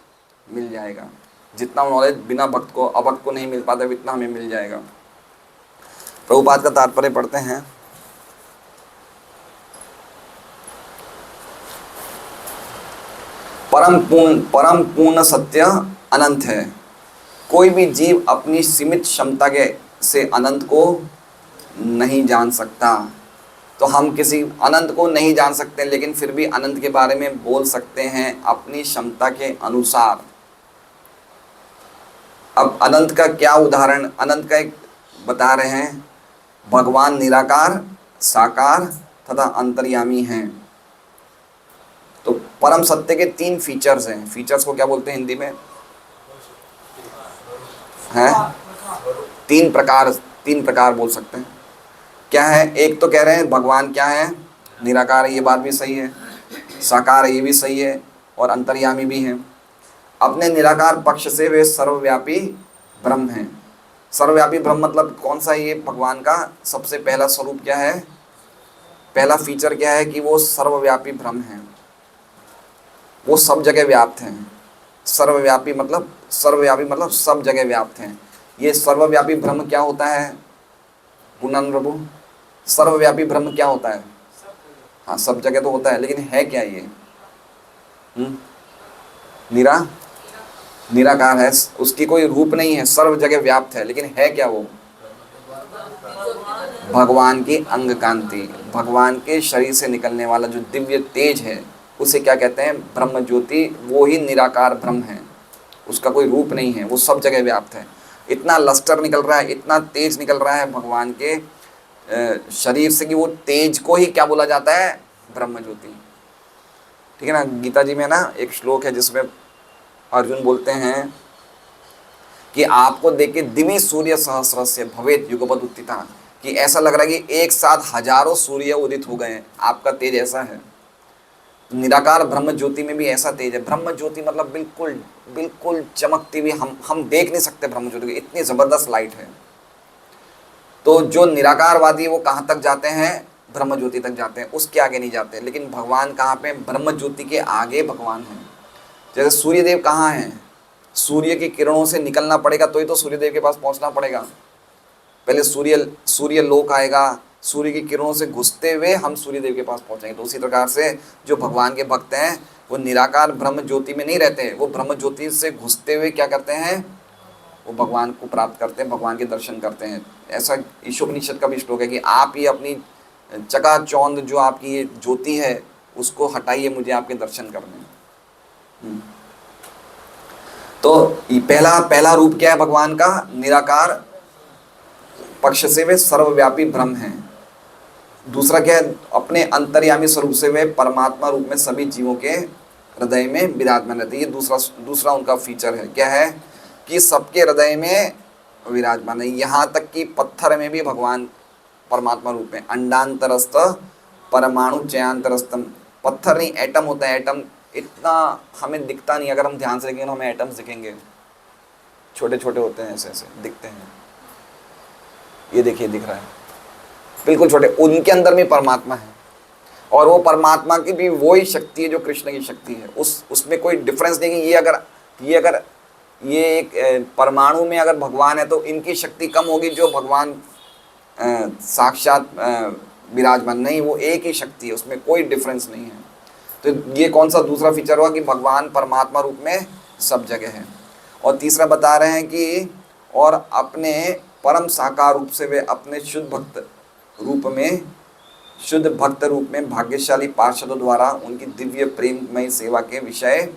S1: मिल जाएगा। जितना नॉलेज बिना भक्त को, अभक्त को नहीं मिल पाता, उतना हमें मिल जाएगा। प्रभुपाद का तात्पर्य पढ़ते हैं। परम पूर्ण सत्य अनंत है। कोई भी जीव अपनी सीमित क्षमता के से अनंत को नहीं जान सकता। तो हम किसी अनंत को नहीं जान सकते, लेकिन फिर भी अनंत के बारे में बोल सकते हैं अपनी क्षमता के अनुसार। अब अनंत का क्या उदाहरण, अनंत का एक बता रहे हैं, भगवान निराकार, साकार तथा अंतर्यामी हैं। तो परम सत्य के 3 फीचर्स हैं। फीचर्स को क्या बोलते हैं हिंदी में, हैं 3 प्रकार बोल सकते हैं। क्या है, एक तो कह रहे हैं भगवान क्या है, निराकार है, ये बात भी सही है। साकार है, ये भी सही है, और अंतर्यामी भी हैं। अपने निराकार पक्ष से वे सर्वव्यापी ब्रह्म हैं। सर्वव्यापी ब्रह्म मतलब कौन सा, ये भगवान का सबसे पहला स्वरूप क्या है, पहला फीचर क्या है कि वो सर्वव्यापी ब्रह्म हैं, वो सब जगह व्याप्त हैं। सर्वव्यापी मतलब सब जगह व्याप्त हैं। ये सर्वव्यापी ब्रह्म क्या होता है पूर्णानंद प्रभु, सर्वव्यापी ब्रह्म क्या होता है? हाँ, सब जगह तो होता है, लेकिन है क्या ये? निराकार है, उसकी कोई रूप नहीं है, सर्व जगह व्याप्त है, लेकिन है क्या वो? भगवान की अंग कांति, भगवान के शरीर से निकलने वाला जो दिव्य तेज है, उसे क्या कहते हैं? ब्रह्म ज्योति। वो ही निराकार ब्रह्म है, उसका कोई रूप नहीं है, वो सब जगह व्याप्त है। इतना लस्टर निकल रहा है, इतना तेज निकल रहा है भगवान के शरीर से कि वो तेज को ही क्या बोला जाता है? ब्रह्म ज्योति। ठीक है ना। गीता जी में ना एक श्लोक है जिसमें अर्जुन बोलते हैं कि आपको देख के दिवि सूर्य सहस्रस्य भवेत युगपद उत्थिता, कि ऐसा लग रहा है कि एक साथ हजारों सूर्य उदित हो गए हैं, आपका तेज ऐसा है। निराकार ब्रह्म ज्योति में भी ऐसा तेज है। ब्रह्म ज्योति मतलब बिल्कुल बिल्कुल चमकती हुई, हम देख नहीं सकते ब्रह्म ज्योति की, इतनी जबरदस्त लाइट है। तो जो निराकारवादी वो कहाँ तक जाते हैं? ब्रह्म ज्योति तक जाते हैं, उसके आगे नहीं जाते। लेकिन भगवान कहाँ पे? ब्रह्म ज्योति के आगे भगवान है। जैसे सूर्यदेव कहाँ हैं? सूर्य की किरणों से निकलना पड़ेगा तो ही तो सूर्यदेव के पास पहुंचना पड़ेगा। पहले सूर्य लोक आएगा, सूर्य की किरणों से घुसते हुए हम सूर्यदेव के पास पहुंचेंगे। तो उसी प्रकार से जो भगवान के भक्त हैं वो निराकार ब्रह्म ज्योति में नहीं रहते, वो ब्रह्म ज्योति से घुसते हुए क्या करते हैं? वो भगवान को प्राप्त करते हैं, भगवान के दर्शन करते हैं। ऐसा ईशोपनिषद का भी श्लोक है कि आप ही अपनी चकाचौंध जो आपकी ये ज्योति है उसको हटाइए, मुझे आपके दर्शन करने हैं। तो पहला रूप क्या है भगवान का? निराकार पक्ष से वे सर्वव्यापी ब्रह्म हैं। दूसरा क्या है? अपने अंतर्यामी स्वरूप से वे परमात्मा रूप में सभी जीवों के हृदय में विराजमान रहते हैं। ये दूसरा उनका फीचर है। क्या है? कि सबके हृदय में विराजमान है। यहाँ तक कि पत्थर में भी भगवान परमात्मा रूप में। अंडांतरस्थ परमाणु चयांतरस्तम, पत्थर नहीं एटम होता है। एटम इतना हमें दिखता नहीं, अगर हम ध्यान से देखेंगे तो हमें एटम्स दिखेंगे, छोटे छोटे होते हैं, ऐसे ऐसे दिखते हैं। ये देखिए दिख रहा है बिल्कुल छोटे, उनके अंदर में परमात्मा है। और वो परमात्मा की भी वही शक्ति है जो कृष्ण की शक्ति है। उसमें कोई डिफरेंस नहीं। ये एक परमाणु में अगर भगवान है तो इनकी शक्ति कम होगी जो भगवान साक्षात विराजमान नहीं, वो एक ही शक्ति है, उसमें कोई डिफरेंस नहीं है। तो ये कौन सा दूसरा फीचर हुआ कि भगवान परमात्मा रूप में सब जगह है। और तीसरा बता रहे हैं कि और अपने परम साकार रूप से वे अपने शुद्ध भक्त रूप में भाग्यशाली पार्षदों द्वारा उनकी दिव्य प्रेममय सेवा के विषय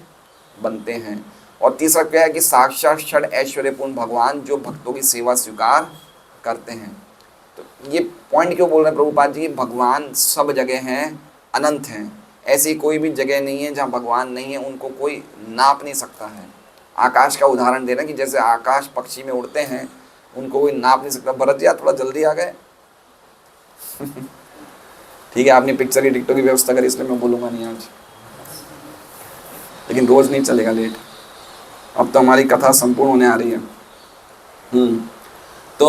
S1: बनते हैं। और तीसरा क्या है कि साक्षात षड ऐश्वर्यपूर्ण भगवान जो भक्तों की सेवा स्वीकार करते हैं। तो ये पॉइंट क्यों बोल रहे हैं प्रभुपाद जी? भगवान सब जगह हैं, अनंत हैं। ऐसी कोई भी जगह नहीं है जहाँ भगवान नहीं है, उनको कोई नाप नहीं सकता है। आकाश का उदाहरण दे रहे हैं कि जैसे आकाश पक्षी में उड़ते हैं, उनको कोई नाप नहीं सकता। भरत जी आप थोड़ा जल्दी आ गए। ठीक है, आपने पिक्चर की टिकटों की व्यवस्था करी इसलिए मैं बोलूँगा नहीं आज, लेकिन रोज नहीं चलेगा लेट। अब तो हमारी कथा संपूर्ण होने आ रही है। तो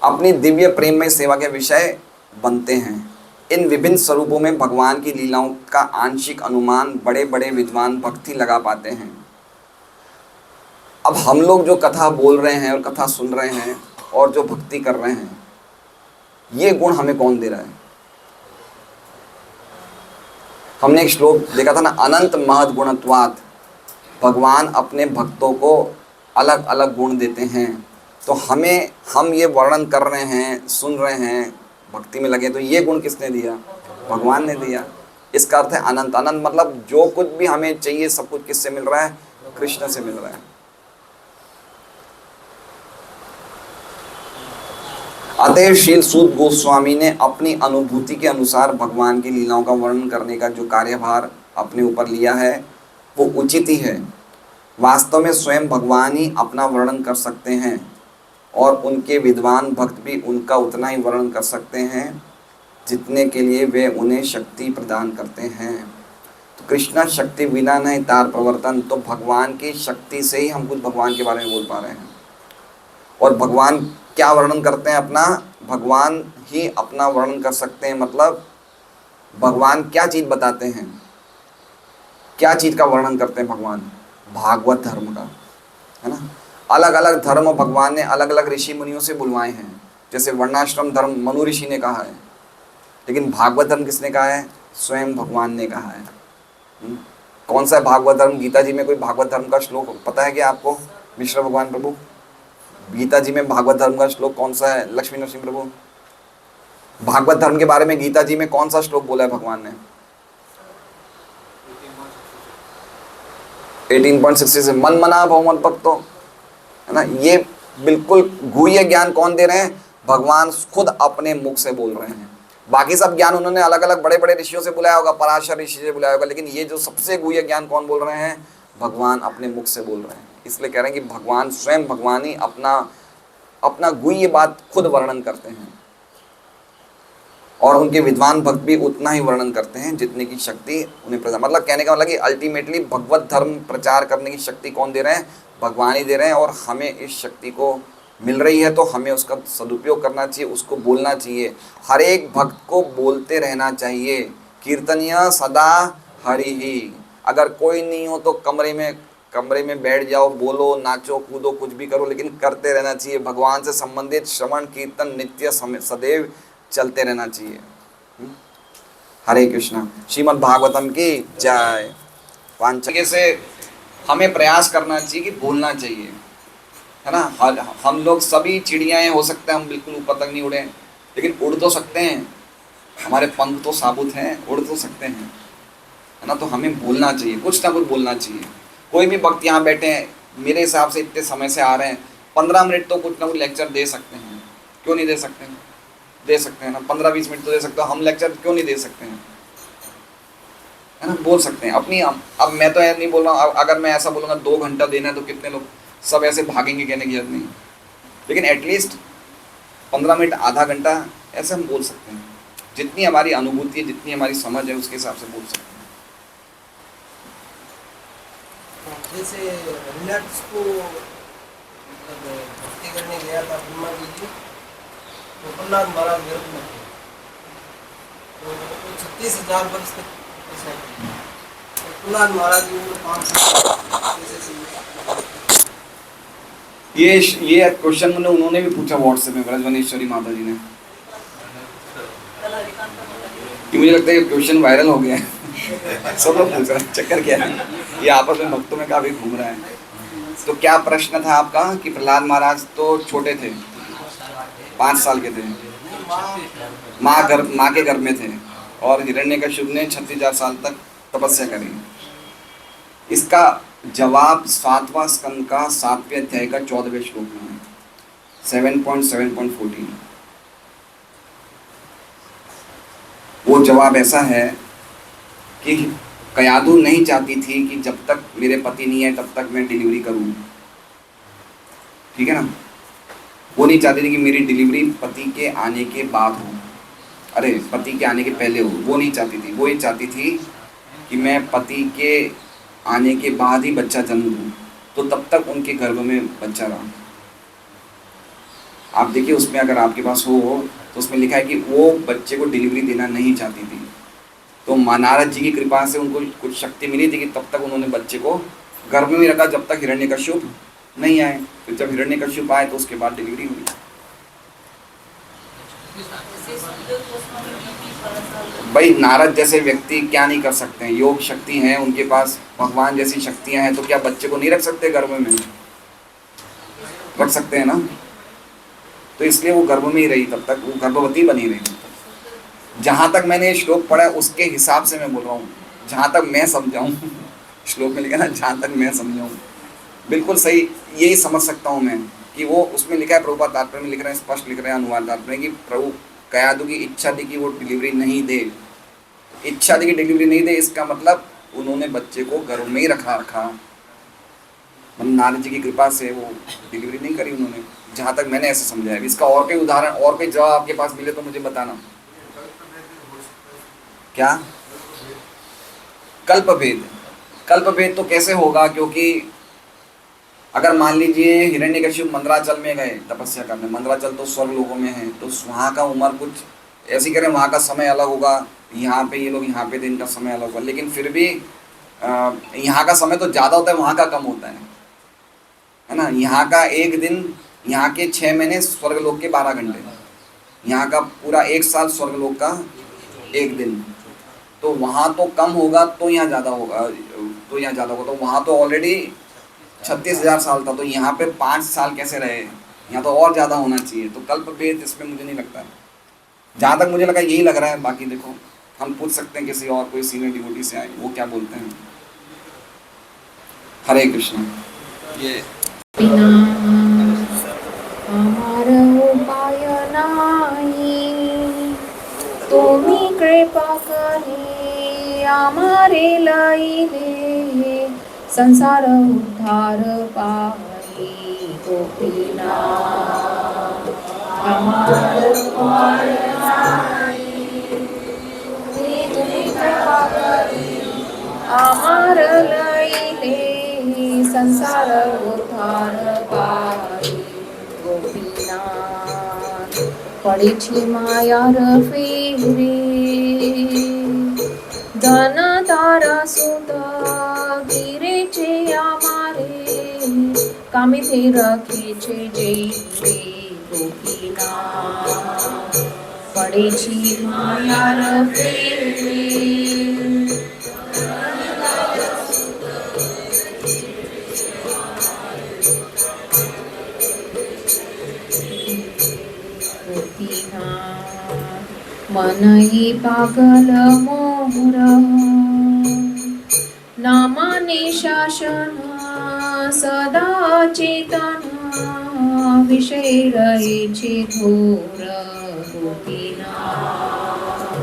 S1: अपनी दिव्य प्रेम में सेवा के विषय बनते हैं। इन विभिन्न स्वरूपों में भगवान की लीलाओं का आंशिक अनुमान बड़े बड़े विद्वान भक्ति लगा पाते हैं। अब हम लोग जो कथा बोल रहे हैं और कथा सुन रहे हैं और जो भक्ति कर रहे हैं, ये गुण हमें कौन दे रहा है? हमने एक श्लोक देखा था ना, अनंत महद गुणत्वात्, भगवान अपने भक्तों को अलग अलग गुण देते हैं। तो हम ये वर्णन कर रहे हैं, सुन रहे हैं, भक्ति में लगे, तो ये गुण किसने दिया? भगवान ने दिया। इसका अर्थ है अनंत। अनंत मतलब जो कुछ भी हमें चाहिए सब कुछ किससे मिल रहा है? कृष्ण से मिल रहा है। अतः शील सूत गोस्वामी ने अपनी अनुभूति के अनुसार भगवान की लीलाओं का वर्णन करने का जो कार्यभार अपने ऊपर लिया है वो उचित ही है। वास्तव में स्वयं भगवान ही अपना वर्णन कर सकते हैं और उनके विद्वान भक्त भी उनका उतना ही वर्णन कर सकते हैं जितने के लिए वे उन्हें शक्ति प्रदान करते हैं। तो कृष्णा शक्ति बिना नहीं तार प्रवर्तन, तो भगवान की शक्ति से ही हम कुछ भगवान के बारे में बोल पा रहे हैं। और भगवान क्या वर्णन करते हैं अपना? भगवान ही अपना वर्णन कर सकते हैं। मतलब भगवान क्या चीज़ बताते हैं, क्या चीज़ का वर्णन करते हैं भगवान? भागवत धर्म का, है ना। अलग अलग धर्म भगवान ने अलग अलग ऋषि मुनियों से बुलवाए हैं। जैसे वर्णाश्रम धर्म मनु ऋषि ने कहा है, लेकिन भागवत धर्म किसने कहा है? स्वयं भगवान ने कहा है। कौन सा है भागवत धर्म? गीता जी में कोई भागवत धर्म का श्लोक पता है क्या आपको? मिश्र भगवान प्रभु, गीता जी में भागवत धर्म का श्लोक कौन सा है? लक्ष्मी नरसिंह प्रभु, भागवत धर्म के बारे में गीता जी में कौन सा श्लोक बोला है भगवान ने? 18.60 मन मना भव मत भक्तो, है ना। ये बिल्कुल गुह्य ज्ञान कौन दे रहे हैं? भगवान खुद अपने मुख से बोल रहे हैं। बाकी सब ज्ञान उन्होंने अलग अलग बड़े बड़े ऋषियों से बुलाया होगा, पराशर ऋषि से बुलाया होगा, लेकिन ये जो सबसे गुह्य ज्ञान कौन बोल रहे हैं? भगवान अपने मुख से बोल रहे हैं। इसलिए कह रहे हैं कि भगवान स्वयं, भगवान ही अपना गुह्य बात खुद वर्णन करते हैं, और उनके विद्वान भक्त भी उतना ही वर्णन करते हैं जितने की शक्ति उन्हें प्रदान, मतलब कहने का मतलब कि अल्टीमेटली भगवत धर्म प्रचार करने की शक्ति कौन दे रहे हैं? भगवान ही दे रहे हैं। और हमें इस शक्ति को मिल रही है तो हमें उसका सदुपयोग करना चाहिए, उसको बोलना चाहिए, हर एक भक्त को बोलते रहना चाहिए। कीर्तनीय सदा हरि ही। अगर कोई नहीं हो तो कमरे में बैठ जाओ, बोलो, नाचो, कूदो, कुछ भी करो, लेकिन करते रहना चाहिए। भगवान से संबंधित श्रवण कीर्तन नित्य सदैव चलते रहना चाहिए। हरे कृष्णा। श्रीमद् भागवतम की जय। पांचके से हमें प्रयास करना चाहिए कि बोलना चाहिए, है ना। हम लोग सभी चिड़ियाएं हो सकते हैं, हम बिल्कुल ऊपर तक नहीं उड़े, लेकिन उड़ तो सकते हैं, हमारे पंख तो साबुत हैं, उड़ तो सकते हैं, है ना। तो हमें बोलना चाहिए, कुछ ना कुछ बोलना चाहिए। कोई भी भक्त यहाँ बैठे हैं, मेरे हिसाब से इतने समय से आ रहे हैं, 15 मिनट तो कुछ ना कुछ लेक्चर दे सकते हैं, क्यों नहीं दे सकते हैं? दे सकते हैं ना, 15-20 मिनट तो दे सकते हो। हम लेक्चर क्यों नहीं दे सकते हैं, है ना, बोल सकते हैं अपनी। अब मैं तो नहीं बोल रहा हूँ, अगर मैं ऐसा बोलूँगा 2 घंटा देना है तो कितने लोग सब ऐसे भागेंगे, कहने की जरूरत नहीं, लेकिन एटलीस्ट 15 मिनट, आधा घंटा ऐसे हम बोल सकते हैं। जितनी हमारी अनुभूति है, जितनी हमारी समझ है, उसके हिसाब से बोल सकते हैं।
S3: जैसे रिलैक्स को मतलब भक्ति करने गया था ब्रह्मा जी की, तो प्रहलाद महाराज गर्भ में थे, तो 36,000 वर्ष तक ऐसा है। तो प्रहलाद महाराज की उम्र 5 साल।
S1: ये क्वेश्चन उन्होंने भी पूछा व्हाट्सएप में, ब्रजवनेश्वरी माता जी ने, कि मुझे लगता है ये क्वेश्चन वायरल हो गया है। सब लोग पूछ रहे हैं चक्कर क्या है, ये आपस में भक्तों में काफी घूम रहा है। तो क्या प्रश्न था आपका? कि प्रहलाद महाराज तो छोटे थे, 5 साल के थे, माँ के गर्भ में थे, और हिरण्यकश्यप ने 36,000 साल तक तपस्या करी। इसका जवाब 7वां स्कंद का 7वें अध्याय का 14वें श्लोक में है, 7.7.14। वो जवाब ऐसा है कि कयादु नहीं चाहती थी कि जब तक मेरे पति नहीं है तब तक मैं डिलीवरी करूं, ठीक है ना। वो नहीं चाहती थी कि मेरी डिलीवरी पति के आने के बाद हो, अरे पति के आने के पहले हो, वो नहीं चाहती थी। वो ये चाहती थी कि मैं पति के आने के बाद ही बच्चा जन्म दूँ, तो तब तक उनके गर्भ में बच्चा रहा। आप देखिए उसमें अगर आपके पास हो तो उसमें लिखा है कि वो बच्चे को डिलीवरी देना नहीं चाहती थी। तो माँ नारद जी की कृपा से उनको कुछ शक्ति मिली थी कि तब तक उन्होंने बच्चे को गर्भ में रखा जब तक हिरण्यकश्यप नहीं आए। तो जब हिरण्यकश्यप आए तो उसके बाद डिलीवरी हुई। भाई नारद जैसे व्यक्ति क्या नहीं कर सकते हैं, योग शक्ति है उनके पास, भगवान जैसी शक्तियां हैं, तो क्या बच्चे को नहीं रख सकते गर्भ में? रख सकते हैं ना। तो इसलिए वो गर्भ में ही रही, तब तक वो गर्भवती बनी रही। जहाँ तक मैंने श्लोक पढ़ा उसके हिसाब से मैं बोल रहा हूँ, जहाँ तक मैं समझाऊँ। श्लोक में लिखा ना, जहाँ तक मैं समझाऊँ, बिल्कुल सही यही समझ सकता हूँ मैं कि वो उसमें लिखा है। प्रभुपाद तात्पर्य में लिख रहे हैं, स्पष्ट लिख रहे हैं अनुवाद तात्पर्य कि प्रभु कयादु की इच्छा थी कि वो डिलीवरी नहीं दे, इच्छा थी कि डिलीवरी नहीं दे, इसका मतलब उन्होंने बच्चे को गर्भ में ही रखा। नारद जी की कृपा से वो डिलीवरी नहीं करी उन्होंने, जहाँ तक मैंने ऐसे समझा है। इसका और कोई उदाहरण और कोई जवाब आपके पास मिले तो मुझे बताना। क्या कल्पभेद तो कैसे होगा? क्योंकि अगर मान लीजिए हिरण्यकश्यप मंदराचल में गए तपस्या करने, मंदराचल तो स्वर्ग लोगों में है, तो वहाँ का उम्र कुछ ऐसी करें, वहाँ का समय अलग होगा, यहाँ पे ये लोग यहाँ पे दिन का समय अलग होगा, लेकिन फिर भी यहाँ का समय तो ज़्यादा होता है, वहाँ का कम होता है ना। यहाँ का एक दिन, यहाँ के 6 महीने स्वर्गलोक के 12 घंटे, यहाँ का पूरा 1 साल स्वर्गलोक का 1 दिन। तो वहाँ तो कम होगा तो यहाँ ज़्यादा होगा, तो वहाँ तो ऑलरेडी 36,000 साल था, तो यहाँ पे 5 साल कैसे रहे? यहाँ तो और ज़्यादा होना चाहिए। तो कल्पभेद इसमें मुझे नहीं लगता है, जहाँ तक मुझे लगा यही लग रहा है। बाकी देखो हम पूछ सकते हैं किसी और कोई सीनियर डिवोटी से आए, वो क्या बोलते हैं। हरे कृष्ण। ये
S4: हमारा उपाय नाही, तो કૃપા કરી અમારે લઈને સંસાર ઉદ્ધાર પાઈ ગોપીનાથ અમાર કૃપા કરી અમાર લઈને સંસાર ઉદ્ધાર પાઈ ગોપીનાથ પડે છે માયાર ફેરે ધન તારા સુત ગીરે છે અમારે કામેથી રાખે છે જય રે ગોપીનાથ પડે છે માયાર ફેરે मनहि पागल मोर नामाने शासन सदा चेतन विषय रहे छे घोर गोपीनाथ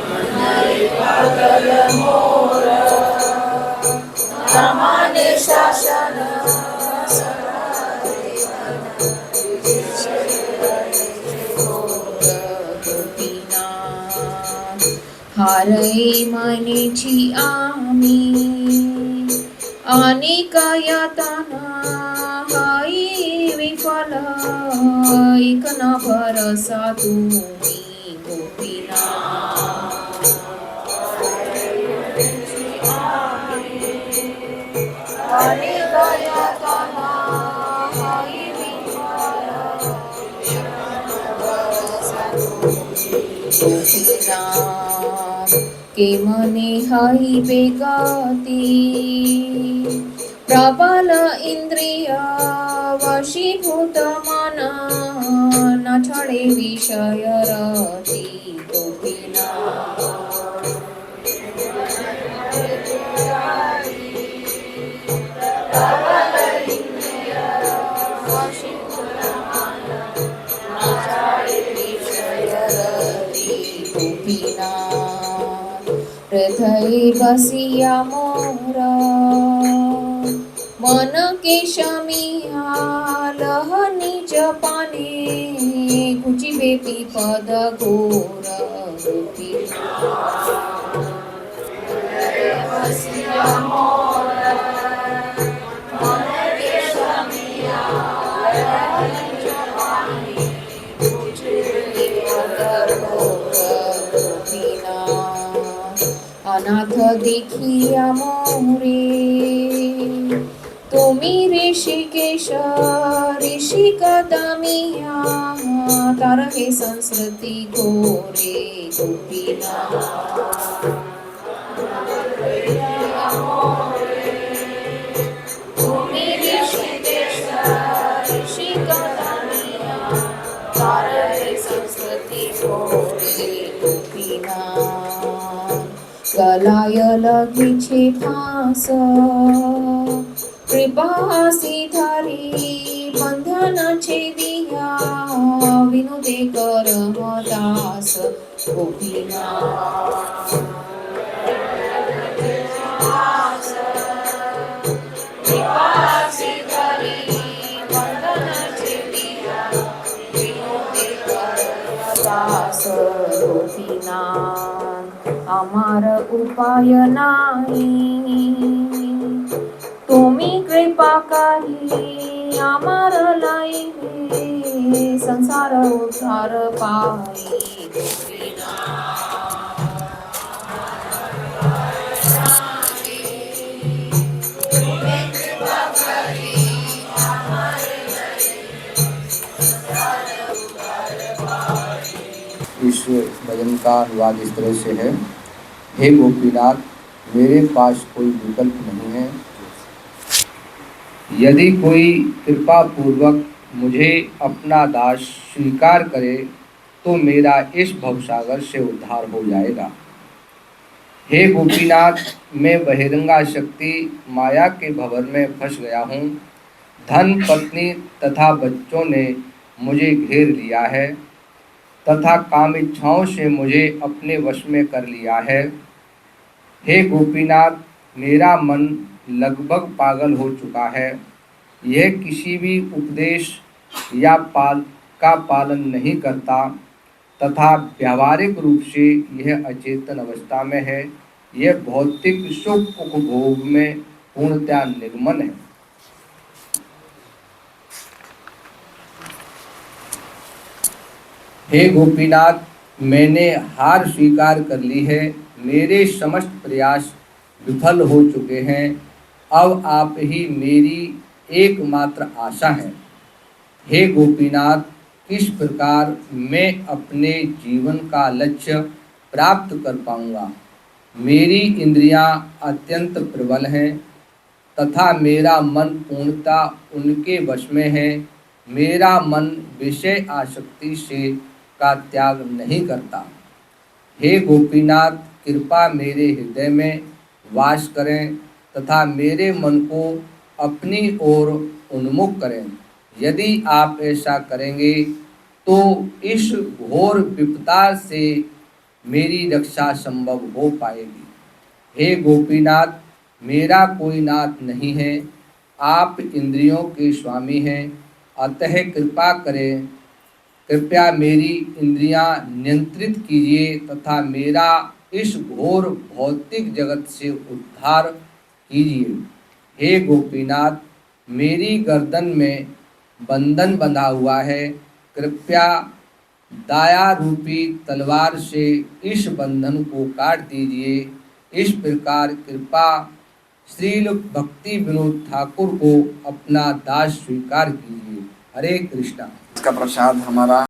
S4: मनहि पागल मोर नामाने शासन हारई मने छी आमी अनेक यतना हाई विफल एक न भरसा तुम्ही गोपीनाथ अनेक यतना हाई विफल गोपीनाथ के मने हई बेगती प्रबल इंद्रिय वशीभूत मन न छड़े विषय रति गोपीनाथ प्रबल इंद्रिय वशीभूत मन न छड़े विषय रति गोपीनाथ हृदय बसिया मोर मन के शमिया लह निज पाने गुजिबे पद घोर गोपीनाथ हृदय बसिया मोर मन के शमिया लह निज पाने गुजिबे पद घोर गोपीनाथ अनाथ देखिया मोरे तुमी ऋषिकेश ऋषि कदमिया तार हे संस्कृति घोरे गोपीनाथ तुमी ऋषिकेश ऋषि कदमिया तार हे संस्कृति घोरे गोपीनाथ गलाय लगी छे फांस कृपा सिधारी बंधन छेदिया विनोदे कर दास गोपीनाथ कृपा सिधारी बंधन छेदिया विनोदे कर दास गोपीनाथ अमार उपाय नाही तुमी कृपा करी अमार लईने संसार उद्धार पाई
S5: इस भजन का अनुवाद इस तरह से है। हे गोपीनाथ, मेरे पास कोई विकल्प नहीं है। यदि कोई कृपा पूर्वक मुझे अपना दास स्वीकार करे तो मेरा इस भवसागर से उद्धार हो जाएगा। हे गोपीनाथ, मैं बहिरंगा शक्ति माया के भंवर में फंस गया हूँ। धन, पत्नी तथा बच्चों ने मुझे घेर लिया है। तथा काम इच्छाओं से मुझे अपने वश में कर लिया है। हे गोपीनाथ, मेरा मन लगभग पागल हो चुका है। यह किसी भी उपदेश या का पालन नहीं करता तथा व्यावहारिक रूप से यह अचेतन अवस्था में है। यह भौतिक सुख उपभोग में पूर्णतया निर्मल है। हे गोपीनाथ, मैंने हार स्वीकार कर ली है। मेरे समस्त प्रयास विफल हो चुके हैं। अब आप ही मेरी एकमात्र आशा है। हे गोपीनाथ, किस प्रकार मैं अपने जीवन का लक्ष्य प्राप्त कर पाऊंगा? मेरी इंद्रियां अत्यंत प्रबल हैं तथा मेरा मन पूर्णतः उनके वश में है। मेरा मन विषय आसक्ति से का त्याग नहीं करता। हे गोपीनाथ, कृपा मेरे हृदय में वास करें तथा मेरे मन को अपनी ओर उन्मुख करें। यदि आप ऐसा करेंगे तो इस घोर विपदा से मेरी रक्षा संभव हो पाएगी। हे गोपीनाथ, मेरा कोई नाथ नहीं है। आप इंद्रियों के स्वामी हैं, अतः कृपया मेरी इंद्रियां नियंत्रित कीजिए तथा मेरा इस घोर भौतिक जगत से उद्धार कीजिए। हे गोपीनाथ, मेरी गर्दन में बंधन बंधा हुआ है। कृपया दाया रूपी तलवार से इस बंधन को काट दीजिए। इस प्रकार कृपा श्रील भक्ति विनोद ठाकुर को अपना दास स्वीकार कीजिए। हरे कृष्णा।
S1: इसका प्रसाद हमारा